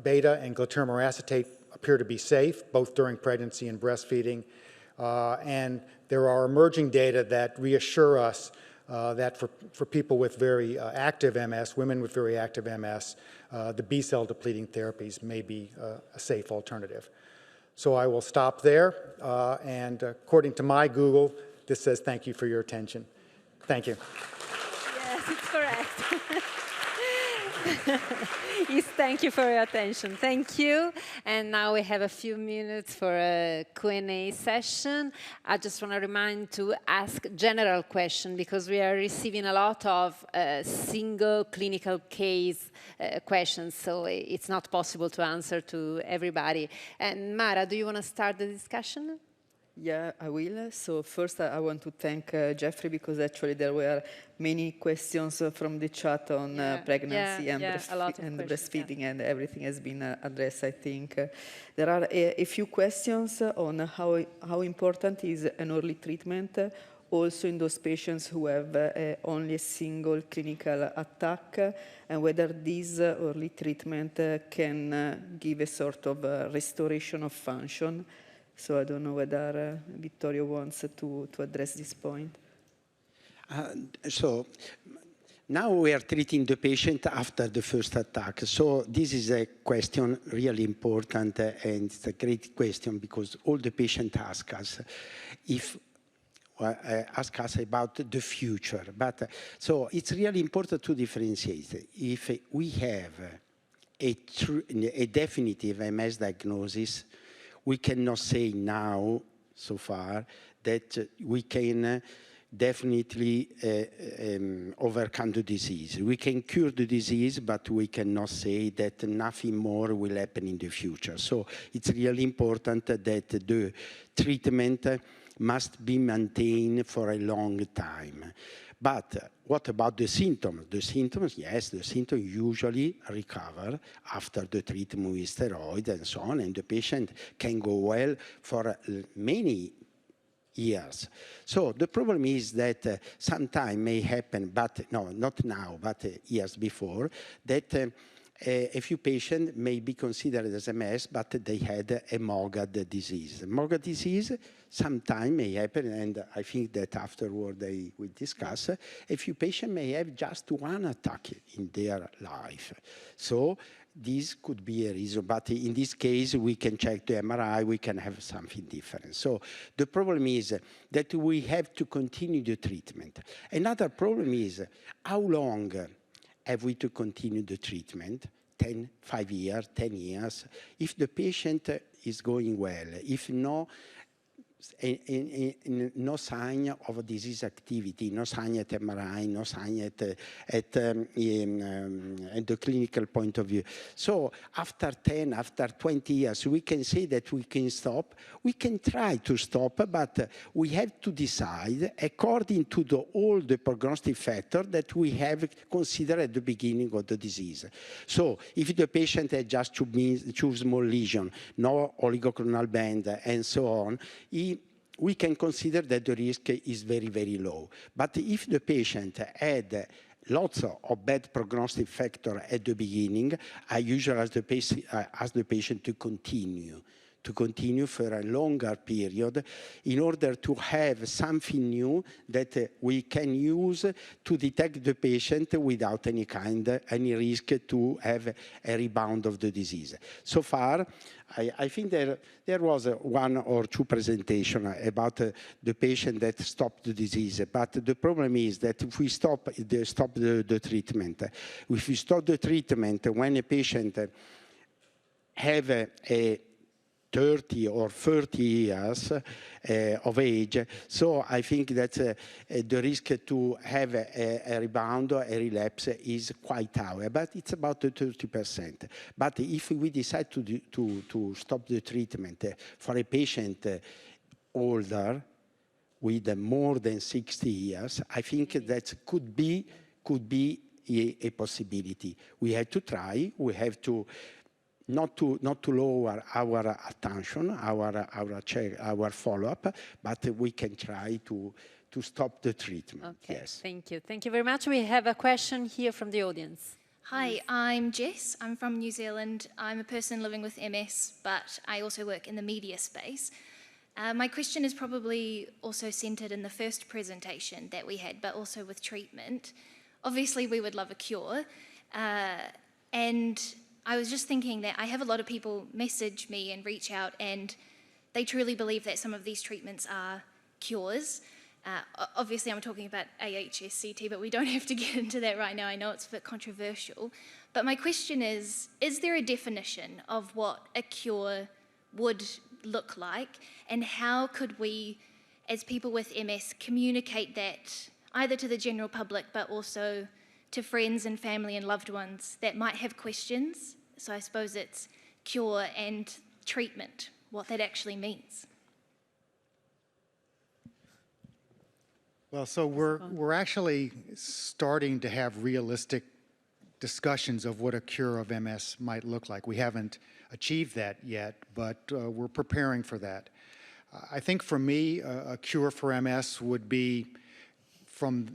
beta and glutamate acetate appear to be safe, both during pregnancy and breastfeeding. And there are emerging data that reassure us that for people with very active MS, women with very active MS, the B-cell depleting therapies may be a safe alternative. So I will stop there. And according to my Google, this says thank you for your attention. Thank you. Yes, it's correct. Yes, thank you for your attention. Thank you. And now we have a few minutes for a Q&A session. I just want to remind to ask general questions because we are receiving a lot of single clinical case questions, so it's not possible to answer to everybody. And Mara, do you want to start the discussion? Yeah, I will. So first, I want to thank Jeffrey because actually there were many questions from the chat on pregnancy and breastfeeding, and everything has been addressed, I think. There are a few questions on how important is an early treatment, also in those patients who have only a single clinical attack, and whether this early treatment can give a sort of restoration of function. So I don't know whether Vittorio wants to address this point. So now we are treating the patient after the first attack. So this is a question really important, and it's a great question because all the patients ask us about the future. But so it's really important to differentiate. If we have a definitive MS diagnosis, we cannot say now, so far, that we can definitely overcome the disease. We can cure the disease, but we cannot say that nothing more will happen in the future. So it's really important that the treatment must be maintained for a long time. But what about the symptoms? The symptoms, yes, the symptoms usually recover after the treatment with steroids and so on, and the patient can go well for many years. So the problem is that sometime may happen, but no, not now, but years before, that a few patients may be considered as MS, but they had a MOGAD disease. MOGAD disease sometime may happen, and I think that afterward they will discuss. A few patients may have just one attack in their life. So this could be a reason, but in this case, we can check the MRI, we can have something different. So the problem is that we have to continue the treatment. Another problem is how long have we to continue the treatment? 5 years, 10 years. If the patient is going well, if no no sign of disease activity, no sign at MRI, no sign at the clinical point of view. So after 10, after 20 years, we can say that we can stop. We can try to stop, but we have to decide according to all the prognostic factors that we have considered at the beginning of the disease. So if the patient has just two small lesion, no oligoclonal band, and so on, we can consider that the risk is very, very low. But if the patient had lots of bad prognostic factors at the beginning, I usually ask the patient to continue for a longer period in order to have something new that we can use to detect the patient without any risk to have a rebound of the disease. So far, I think there was one or two presentations about the patient that stopped the disease, but the problem is that if we stop the treatment, if we stop the treatment when a patient have a 30 or 30 years of age. So I think that the risk to have a rebound or a relapse is quite high, but it's about 30%. But if we decide to stop the treatment for a patient older, with more than 60 years, I think that could be a possibility. We have to try, we have to not to lower our attention, our follow-up, but we can try to stop the treatment. Okay, yes. Thank you. Thank you very much. We have a question here from the audience. Hi, I'm Jess. I'm from New Zealand. I'm a person living with MS, but I also work in the media space. My question is probably also centered in the first presentation that we had, but also with treatment. Obviously, we would love a cure, and I was just thinking that I have a lot of people message me and reach out, and they truly believe that some of these treatments are cures. Obviously, I'm talking about AHSCT, but we don't have to get into that right now. I know it's a bit controversial. But my question is there a definition of what a cure would look like, and how could we, as people with MS, communicate that either to the general public, but also to friends and family and loved ones that might have questions? So I suppose it's cure and treatment, what that actually means. Well, so we're actually starting to have realistic discussions of what a cure of MS might look like. We haven't achieved that yet, but we're preparing for that. I think for me, a cure for MS would be from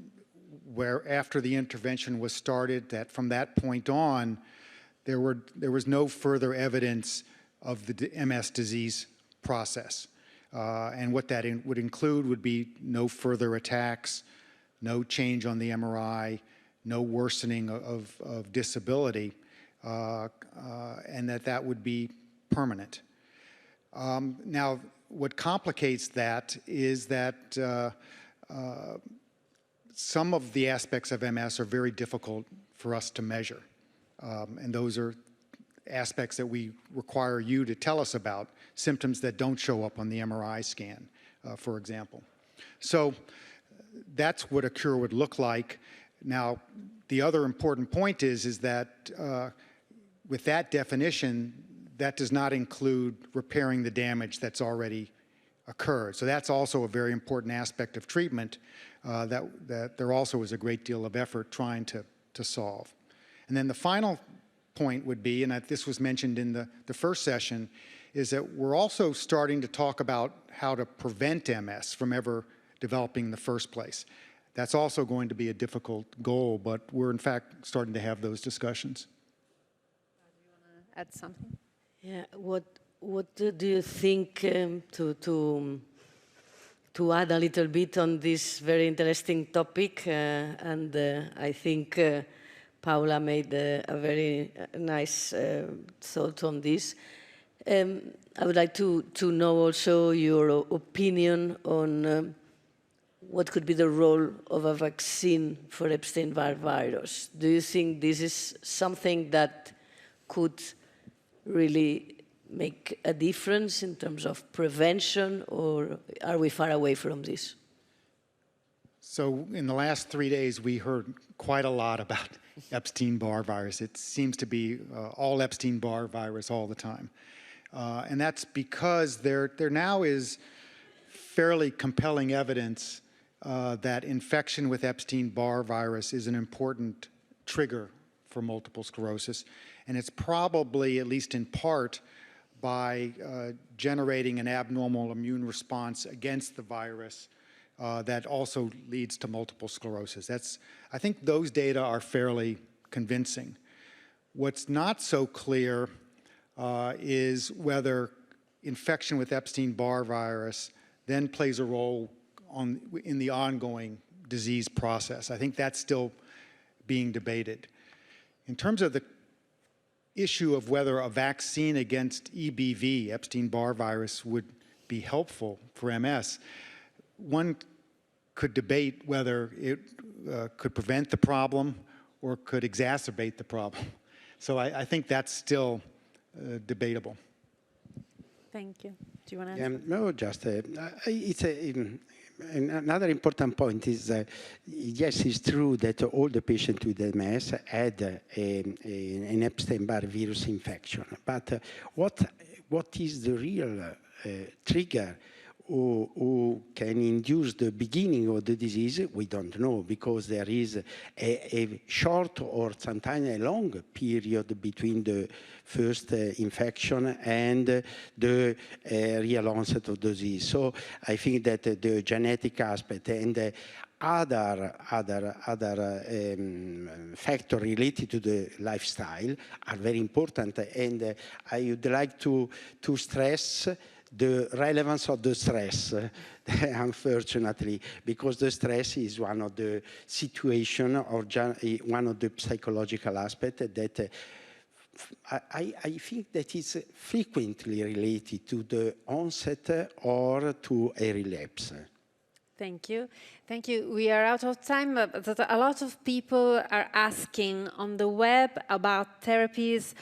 where after the intervention was started, that from that point on, there was no further evidence of the MS disease process. And what that would include would be no further attacks, no change on the MRI, no worsening of disability, and that would be permanent. Now, what complicates that is that some of the aspects of MS are very difficult for us to measure. And those are aspects that we require you to tell us about, symptoms that don't show up on the MRI scan, for example. So that's what a cure would look like. Now, the other important point is that with that definition, that does not include repairing the damage that's already occurred. So that's also a very important aspect of treatment that there also is a great deal of effort trying to solve. And then the final point would be, and this was mentioned in the first session, is that we're also starting to talk about how to prevent MS from ever developing in the first place. That's also going to be a difficult goal, but we're in fact starting to have those discussions. Do you want to add something? Yeah. What do you think to add a little bit on this very interesting topic? And I think Paula made a very nice thought on this. I would like to know also your opinion on what could be the role of a vaccine for Epstein-Barr virus. Do you think this is something that could really make a difference in terms of prevention, or are we far away from this? So in the last 3 days, we heard quite a lot about Epstein-Barr virus. It seems to be all Epstein-Barr virus all the time. And that's because there now is fairly compelling evidence that infection with Epstein-Barr virus is an important trigger for multiple sclerosis. And it's probably, at least in part, by generating an abnormal immune response against the virus that also leads to multiple sclerosis. I think those data are fairly convincing. What's not so clear is whether infection with Epstein-Barr virus then plays a role in the ongoing disease process. I think that's still being debated. In terms of the issue of whether a vaccine against EBV, Epstein-Barr virus, would be helpful for MS, one could debate whether it could prevent the problem or could exacerbate the problem. So I think that's still debatable. Thank you. Do you want to answer? No, just another important point is yes, it's true that all the patients with MS had an Epstein-Barr virus infection. But what is the real trigger who can induce the beginning of the disease? We don't know, because there is a short or sometimes a long period between the first infection and the real onset of disease. So I think that the genetic aspect and other factors related to the lifestyle are very important. And I would like to stress the relevance of the stress, unfortunately, because the stress is one of the situation or one of the psychological aspects that I think that is frequently related to the onset or to a relapse. Thank you. Thank you. We are out of time, but a lot of people are asking on the web about therapies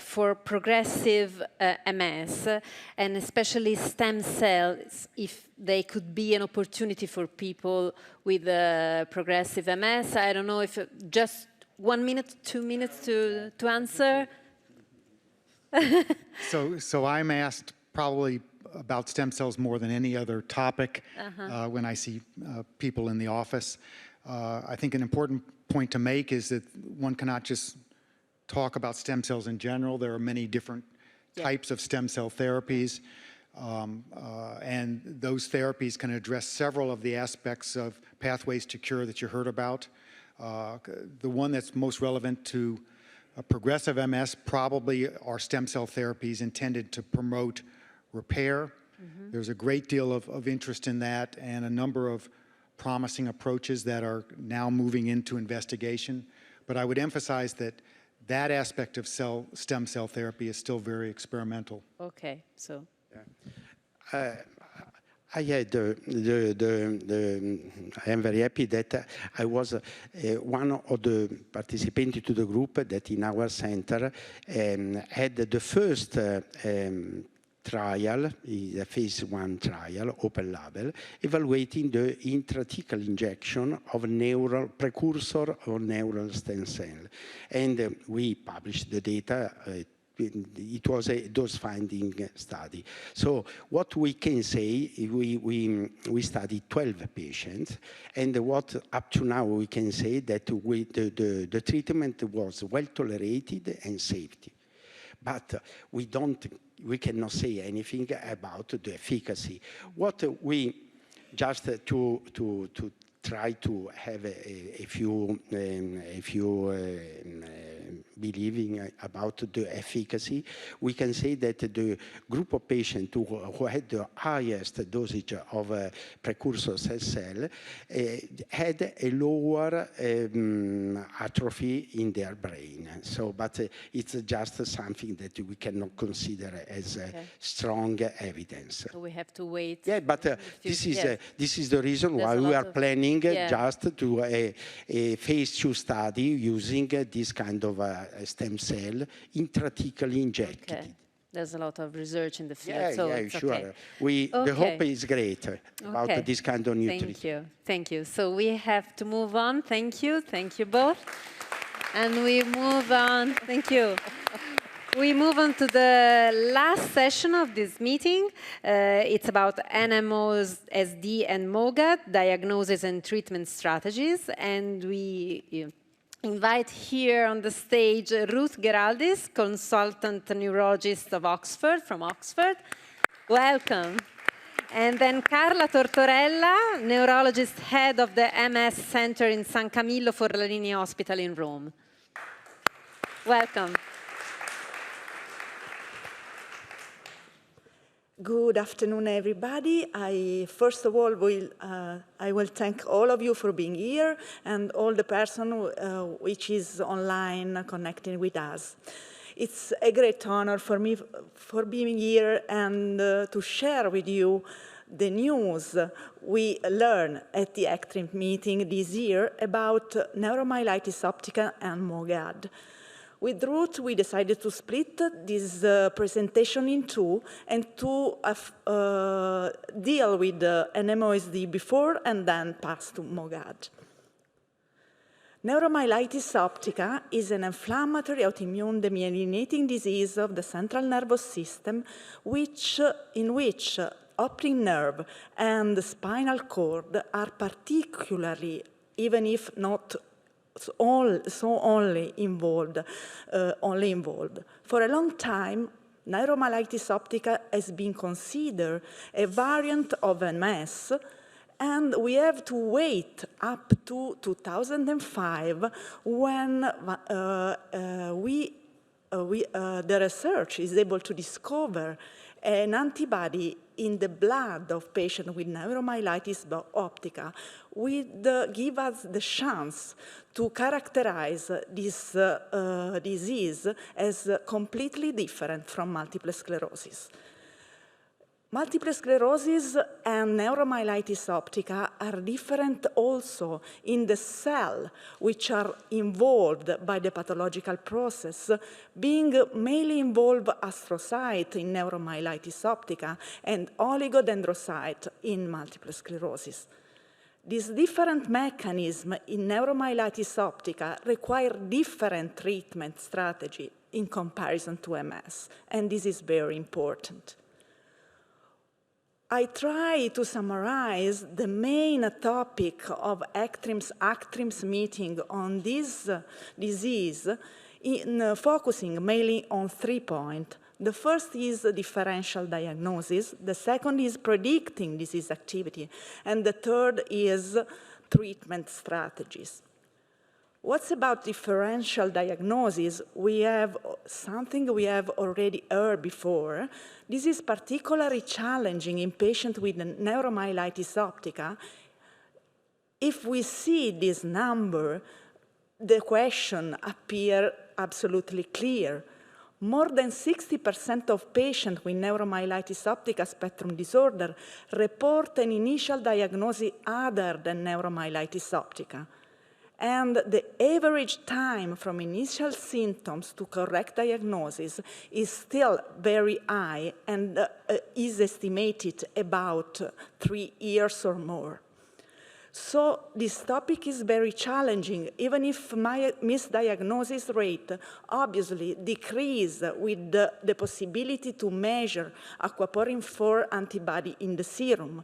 for progressive MS, and especially stem cells, if they could be an opportunity for people with progressive MS. I don't know if just 1 minute, 2 minutes to answer. So I'm asked probably about stem cells more than any other topic when I see people in the office. I think an important point to make is that one cannot just talk about stem cells in general. There are many different types of stem cell therapies, and those therapies can address several of the aspects of pathways to cure that you heard about. The one that's most relevant to progressive MS probably are stem cell therapies intended to promote repair. There's a great deal of interest in that, and a number of promising approaches that are now moving into investigation. But I would emphasize that that aspect of stem cell therapy is still very experimental. Okay, so. I had I am very happy that I was one of the participants to the group that in our center had the first trial, a phase 1 trial, open label, evaluating the intrathecal injection of precursor of neural stem cell. And we published the data. It was a dose-finding study. So what we can say, we studied 12 patients, and what up to now we can say that the treatment was well tolerated and safety. But we cannot say anything about the efficacy. What we just to try to have a few believing about the efficacy, we can say that the group of patients who had the highest dosage of precursor cell had a lower atrophy in their brain. So, but it's just something that we cannot consider as strong evidence. So we have to wait. Yeah, but this is the reason why we are planning just to a phase 2 study using this kind of stem cell intrathecally injected. Okay. There's a lot of research in the field, Yeah, so yeah, it's sure. okay. The hope is great about this kind of nutrition. Thank you, thank you. So we have to move on. Thank you both. And we move on, thank you. We move on to the last session of this meeting. It's about NMOSD and MOGAD, diagnosis and treatment strategies. And we invite here on the stage Ruth Geraldis, consultant neurologist from Oxford. Welcome. And then Carla Tortorella, neurologist, head of the MS Center in San Camillo Forlanini Hospital in Rome. Welcome. Good afternoon, everybody. First of all, I will thank all of you for being here and all the person which is online connecting with us. It's a great honor for me for being here and to share with you the news we learned at the ECTRIMS meeting this year about neuromyelitis optica and MOGAD. With Ruth, we decided to split this presentation in two and to deal with the NMOSD before and then pass to MOGAD. Neuromyelitis optica is an inflammatory autoimmune demyelinating disease of the central nervous system in which optic nerve and the spinal cord are particularly, even if not only involved. For a long time, neuromyelitis optica has been considered a variant of MS, and we have to wait up to 2005 when the research is able to discover an antibody in the blood of patients with neuromyelitis optica would give us the chance to characterize this disease as completely different from multiple sclerosis. Multiple sclerosis and neuromyelitis optica are different also in the cells which are involved by the pathological process, being mainly involved astrocytes in neuromyelitis optica and oligodendrocytes in multiple sclerosis. This different mechanism in neuromyelitis optica require different treatment strategy in comparison to MS, and this is very important. I try to summarize the main topic of ECTRIMS meeting on this disease in focusing mainly on 3 points. The first is differential diagnosis, the second is predicting disease activity, and the third is treatment strategies. What's about differential diagnosis? We have something we have already heard before. This is particularly challenging in patients with neuromyelitis optica. If we see this number, the question appears absolutely clear. More than 60% of patients with neuromyelitis optica spectrum disorder report an initial diagnosis other than neuromyelitis optica. And the average time from initial symptoms to correct diagnosis is still very high and is estimated about 3 years or more. So this topic is very challenging, even if my misdiagnosis rate obviously decreases with the possibility to measure aquaporin 4 antibody in the serum.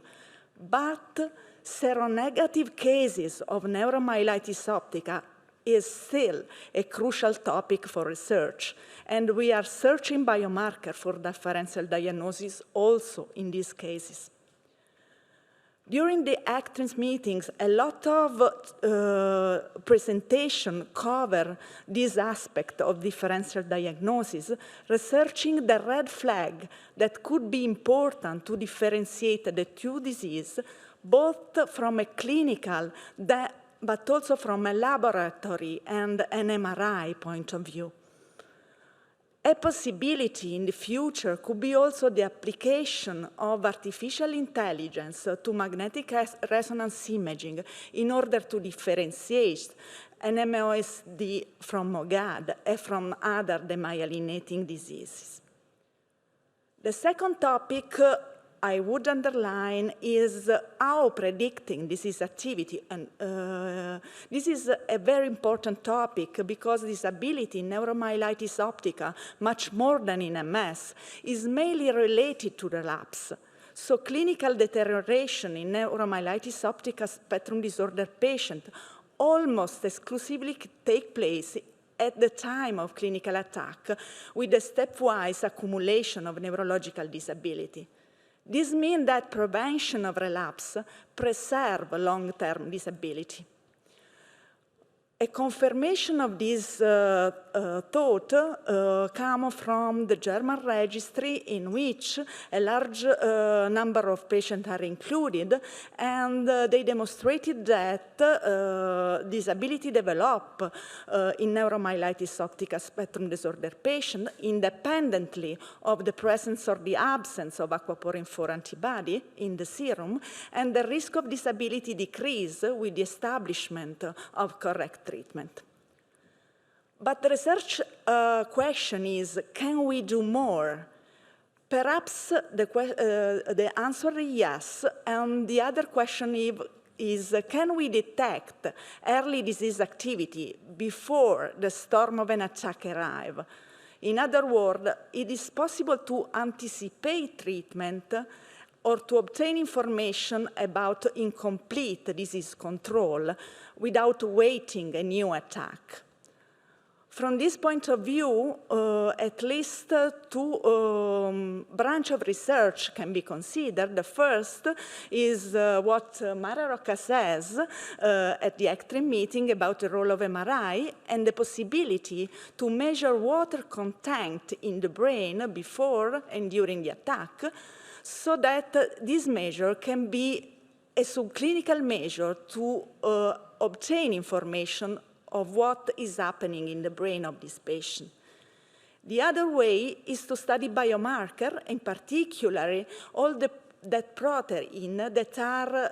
But seronegative cases of neuromyelitis optica is still a crucial topic for research, and we are searching biomarkers for differential diagnosis also in these cases. During the ECTRIMS meetings, a lot of presentations cover this aspect of differential diagnosis, researching the red flag that could be important to differentiate the two diseases, both from a clinical, but also from a laboratory and an MRI point of view. A possibility in the future could be also the application of artificial intelligence to magnetic resonance imaging in order to differentiate NMOSD from MOGAD and from other demyelinating diseases. The second topic I would underline is how predicting disease activity. And this is a very important topic because disability in neuromyelitis optica, much more than in MS, is mainly related to relapse. So clinical deterioration in neuromyelitis optica spectrum disorder patient almost exclusively take place at the time of clinical attack with a stepwise accumulation of neurological disability. This means that prevention of relapse preserves long-term disability. A confirmation of this thought comes from the German registry in which a large number of patients are included, and they demonstrated that disability develop in neuromyelitis optica spectrum disorder patient independently of the presence or the absence of aquaporin 4 antibody in the serum, and the risk of disability decrease with the establishment of correct treatment. But the research question is, can we do more? Perhaps the answer is yes, and the other question is can we detect early disease activity before the storm of an attack arrives? In other words, it is possible to anticipate treatment or to obtain information about incomplete disease control without waiting a new attack. From this point of view, at least two branches of research can be considered. The first is what Mara Rocca says at the ECTRIMS meeting about the role of MRI and the possibility to measure water content in the brain before and during the attack, so that this measure can be a subclinical measure to obtain information of what is happening in the brain of this patient. The other way is to study biomarkers, in particular all that protein that are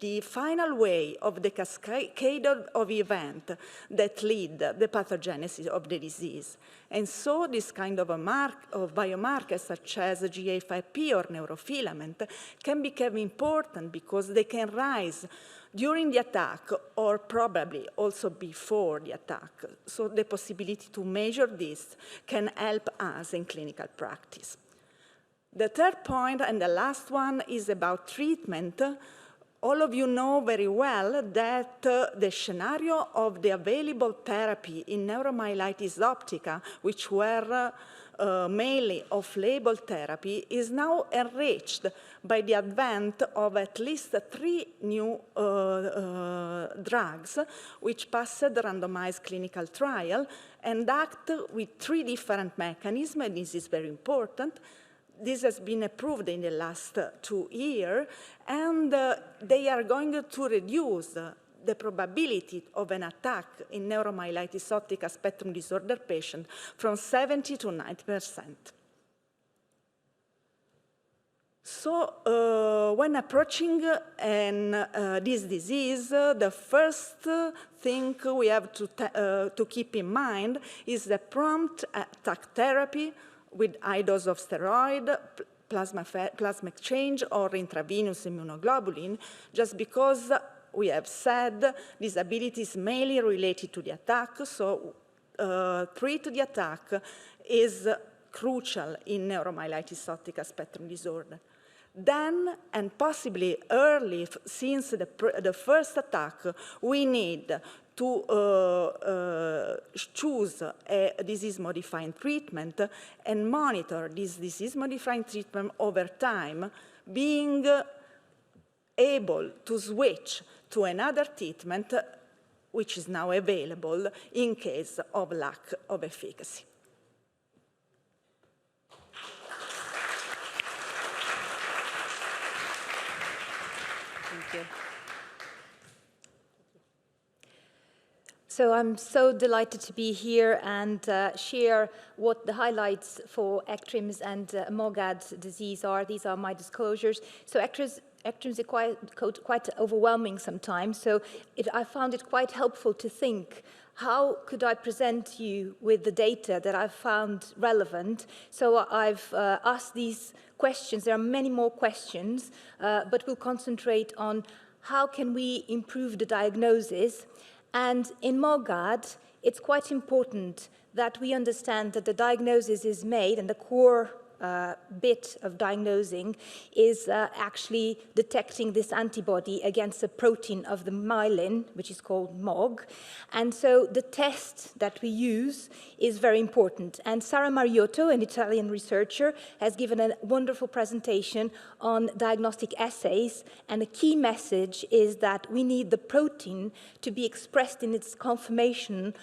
the final way of the cascade of events that lead the pathogenesis of the disease. And so this kind of biomarkers, such as GA5P or neurofilament, can become important because they can rise during the attack or probably also before the attack. So the possibility to measure this can help us in clinical practice. The third point, and the last one, is about treatment. All of you know very well that the scenario of the available therapy in neuromyelitis optica, which were mainly off-label therapy, is now enriched by the advent of at least 3 new drugs which passed the randomized clinical trial and act with 3 different mechanisms, and this is very important. This has been approved in the last 2 years, and they are going to reduce the probability of an attack in neuromyelitis optica spectrum disorder patient from 70 to 90%. So when approaching this disease, the first thing we have to keep in mind is the prompt attack therapy with high dose of steroid, plasma exchange, or intravenous immunoglobulin, just because we have said disability is mainly related to the attack, so treat the attack is crucial in neuromyelitis optica spectrum disorder. Then, and possibly early, since the first attack, we need to choose a disease-modifying treatment and monitor this disease-modifying treatment over time, being able to switch to another treatment which is now available in case of lack of efficacy. Thank you. So I'm so delighted to be here and share what the highlights for ECTRIMS and MOGAD disease are. These are my disclosures. So ECTRIMS is quite overwhelming sometimes, so I found it quite helpful to think, how could I present you with the data that I've found relevant? So I've asked these questions. There are many more questions, but we'll concentrate on how can we improve the diagnosis. And in MOGAD, it's quite important that we understand that the diagnosis is made, and the core bit of diagnosing is actually detecting this antibody against a protein of the myelin, which is called MOG. And so the test that we use is very important. And Sara Mariotto, an Italian researcher, has given a wonderful presentation on diagnostic assays. And a key message is that we need the protein to be expressed in its conformation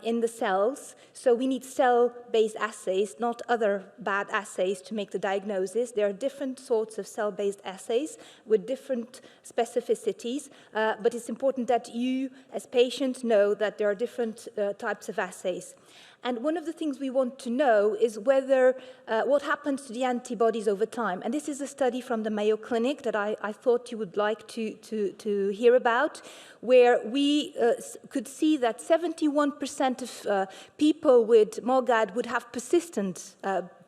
in the cells. So we need cell-based assays, not other bad assays to make the diagnosis. There are different sorts of cell-based assays with different specificities, but it's important that you, as patients, know that there are different types of assays. And one of the things we want to know is whether what happens to the antibodies over time. And this is a study from the Mayo Clinic that I thought you would like to hear about, where we could see that 71% of people with MOGAD would have persistent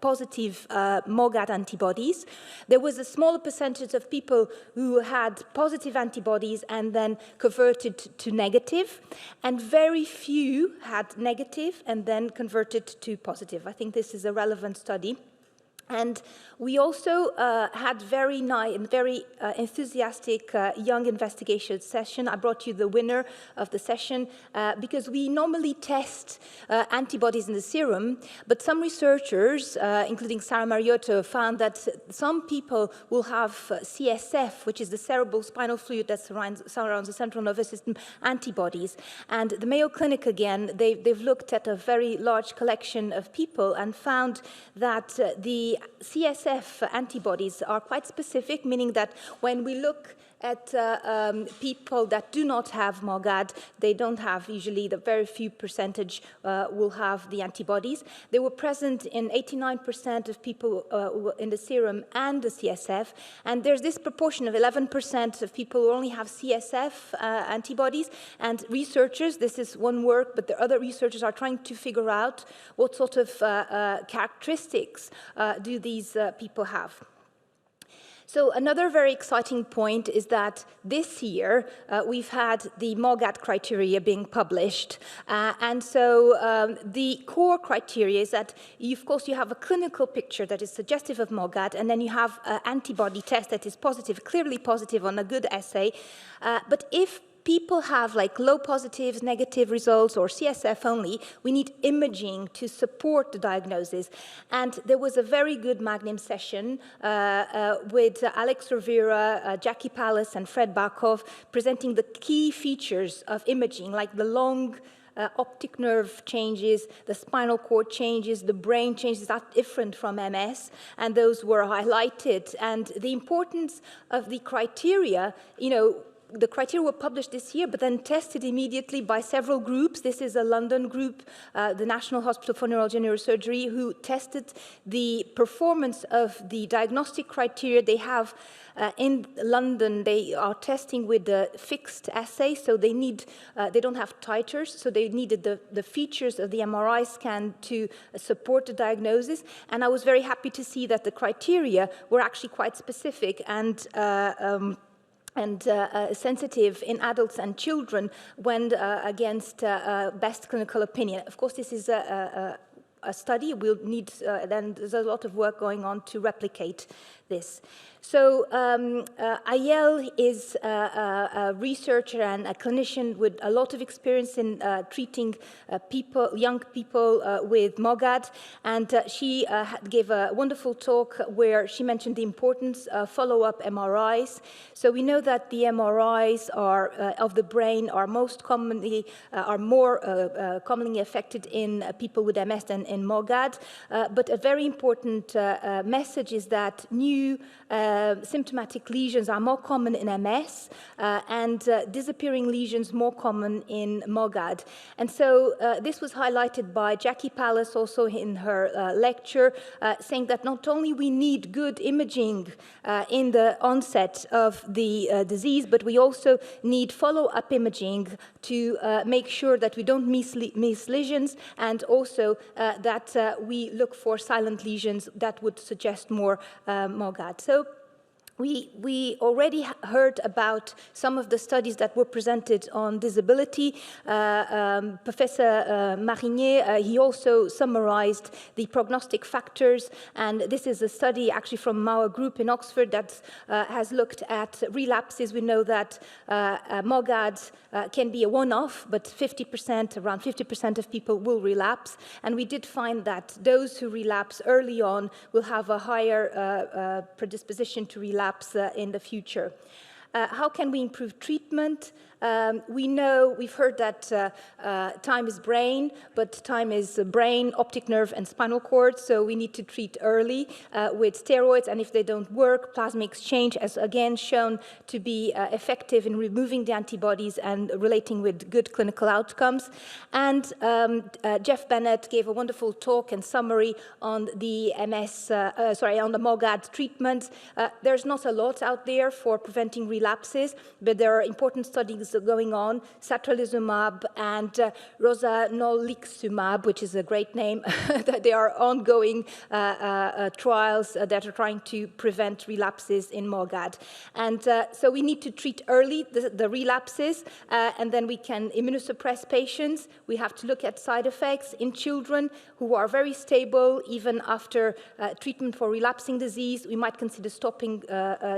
positive MOGAD antibodies. There was a smaller percentage of people who had positive antibodies and then converted to negative, and very few had negative and then converted to positive. I think this is a relevant study. And we also had very enthusiastic young investigation session. I brought you the winner of the session because we normally test antibodies in the serum, but some researchers, including Sara Mariotto, found that some people will have CSF, which is the cerebral spinal fluid that surrounds the central nervous system, antibodies. And the Mayo Clinic, again, they've looked at a very large collection of people and found that the CSF antibodies are quite specific, meaning that when we look at people that do not have MOGAD, they don't have usually, the very few percentage will have the antibodies. They were present in 89% of people in the serum and the CSF, and there's this proportion of 11% of people who only have CSF antibodies, and researchers, this is one work, but the other researchers are trying to figure out what sort of characteristics do these people have. So another very exciting point is that this year we've had the MOGAD criteria being published. And so the core criteria is that, of course, you have a clinical picture that is suggestive of MOGAD, and then you have an antibody test that is positive, clearly positive on a good assay. But if people have like low positives, negative results, or CSF only, we need imaging to support the diagnosis. And there was a very good Magnum session with Alex Rivera, Jackie Pallas, and Fred Barkov presenting the key features of imaging, like the long optic nerve changes, the spinal cord changes, the brain changes are different from MS, and those were highlighted. And the importance of the criteria, the criteria were published this year, but then tested immediately by several groups. This is a London group, the National Hospital for Neurology and Neurosurgery, who tested the performance of the diagnostic criteria they have in London. They are testing with the fixed assay, so they don't have titers, so they needed the features of the MRI scan to support the diagnosis. And I was very happy to see that the criteria were actually quite specific and sensitive in adults and children when against best clinical opinion. Of course, this is a study. We'll need, then there's a lot of work going on to replicate this. So Ayel is a researcher and a clinician with a lot of experience in treating young people with MOGAD, and she gave a wonderful talk where she mentioned the importance of follow-up MRIs. So we know that the MRIs of the brain are more commonly affected in people with MS than in MOGAD, but a very important message is that new new symptomatic lesions are more common in MS and disappearing lesions more common in MOGAD. And so this was highlighted by Jackie Pallas also in her lecture, saying that not only we need good imaging in the onset of the disease, but we also need follow-up imaging to make sure that we don't miss lesions, and also that we look for silent lesions that would suggest more MOGAD. So we already heard about some of the studies that were presented on disability. Professor Marinier, he also summarized the prognostic factors, and this is a study actually from our group in Oxford that has looked at relapses. We know that MOGAD can be a one-off, but 50%, around 50% of people will relapse, and we did find that those who relapse early on will have a higher predisposition to relapse in the future. How can we improve treatment? We know, we've heard that time is brain, but time is brain, optic nerve, and spinal cord, so we need to treat early with steroids, and if they don't work, plasma exchange is again shown to be effective in removing the antibodies and relating with good clinical outcomes. And Jeff Bennett gave a wonderful talk and summary on the on the MOGAD treatment. There's not a lot out there for preventing relapses, but there are important studies going on, satralizumab and rosanolixumab, which is a great name. There are ongoing trials that are trying to prevent relapses in MOGAD. And so we need to treat early the relapses, and then we can immunosuppress patients. We have to look at side effects in children who are very stable even after treatment for relapsing disease. We might consider stopping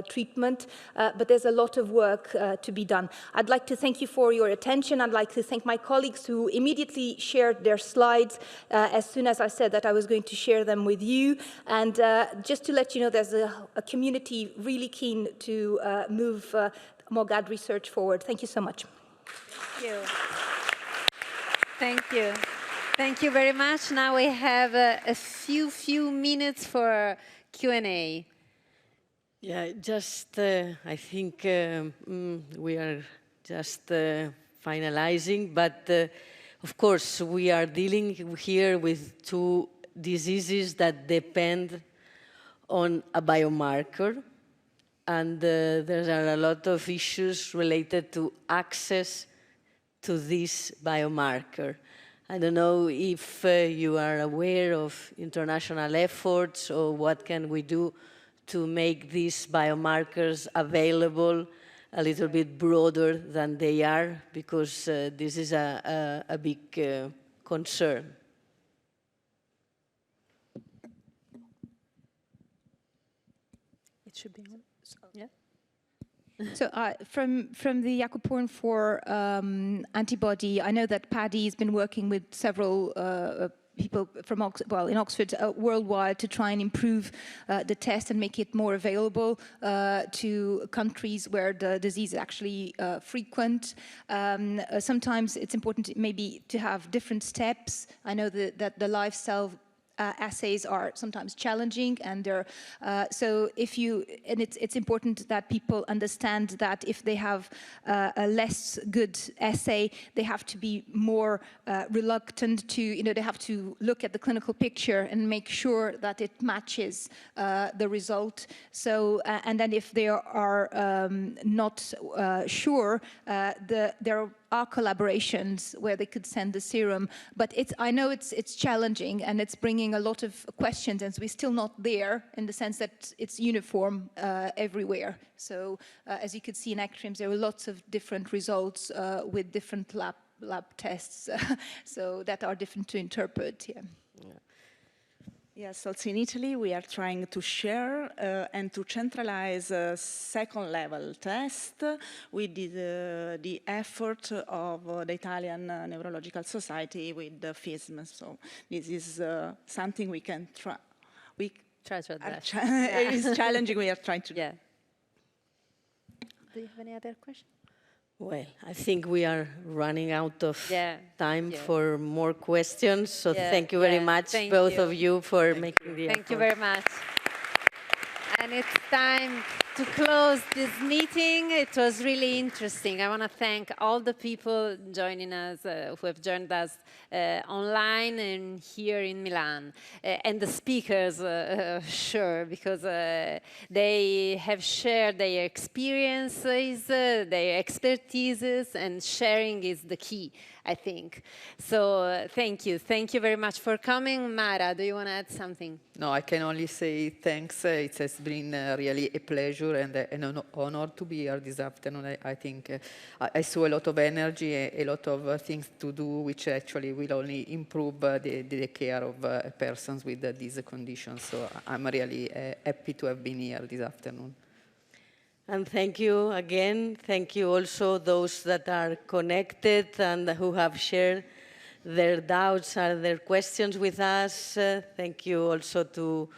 treatment, but there's a lot of work to be done. I'd like to thank you for your attention. I'd like to thank my colleagues who immediately shared their slides as soon as I said that I was going to share them with you. And just to let you know, there's a community really keen to move MOGAD research forward. Thank you so much. Thank you. Thank you. Thank you very much. Now we have a few minutes for Q&A. Yeah, just I think we are just finalizing, but of course we are dealing here with two diseases that depend on a biomarker, and there are a lot of issues related to access to this biomarker. I don't know if you are aware of international efforts or what can we do to make these biomarkers available a little bit broader than they are, because this is a big concern. It should be on. Yeah. So from the aquaportin 4 antibody, I know that Paddy has been working with several people from in Oxford worldwide to try and improve the test and make it more available to countries where the disease is actually frequent. Sometimes it's important maybe to have different steps. I know that the lifestyle assays are sometimes challenging, and they're so if you, and it's important that people understand that if they have a less good assay, they have to be more reluctant to, they have to look at the clinical picture and make sure that it matches the result. So and then if they are not sure, there are collaborations where they could send the serum, but I know it's challenging and it's bringing a lot of questions, and we're still not there in the sense that it's uniform everywhere. So as you could see in ACTRIMS, there were lots of different results with different lab tests, so that are different to interpret. Yeah. Yes, also in Italy, we are trying to share and to centralize a second-level test with the effort of the Italian Neurological Society with the FISM. So this is something we can try. We try to address. It is challenging. We are trying to. Yeah. Do you have any other questions? Well, I think we are running out of time for more questions, so thank you very much, both of you, for making the effort. Thank you very much. And it's time to close this meeting. It was really interesting. I want to thank all the people joining us, who have joined us online and here in Milan, and the speakers, sure, because they have shared their experiences, their expertises, and sharing is the key, I think. So thank you. Thank you very much for coming. Mara, do you want to add something? No, I can only say thanks. It has been really a pleasure and an honor to be here this afternoon. I think I saw a lot of energy, a lot of things to do, which actually will only improve the care of persons with these conditions. So I'm really happy to have been here this afternoon. And thank you again. Thank you also those that are connected and who have shared their doubts and their questions with us. Thank you also to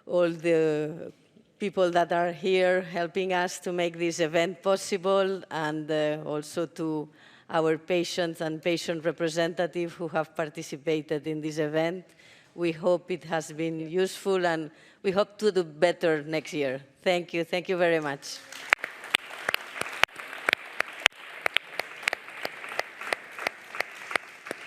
all the people that are here helping us to make this event possible, and also to our patients and patient representatives who have participated in this event. We hope it has been useful, and we hope to do better next year. Thank you. Thank you very much.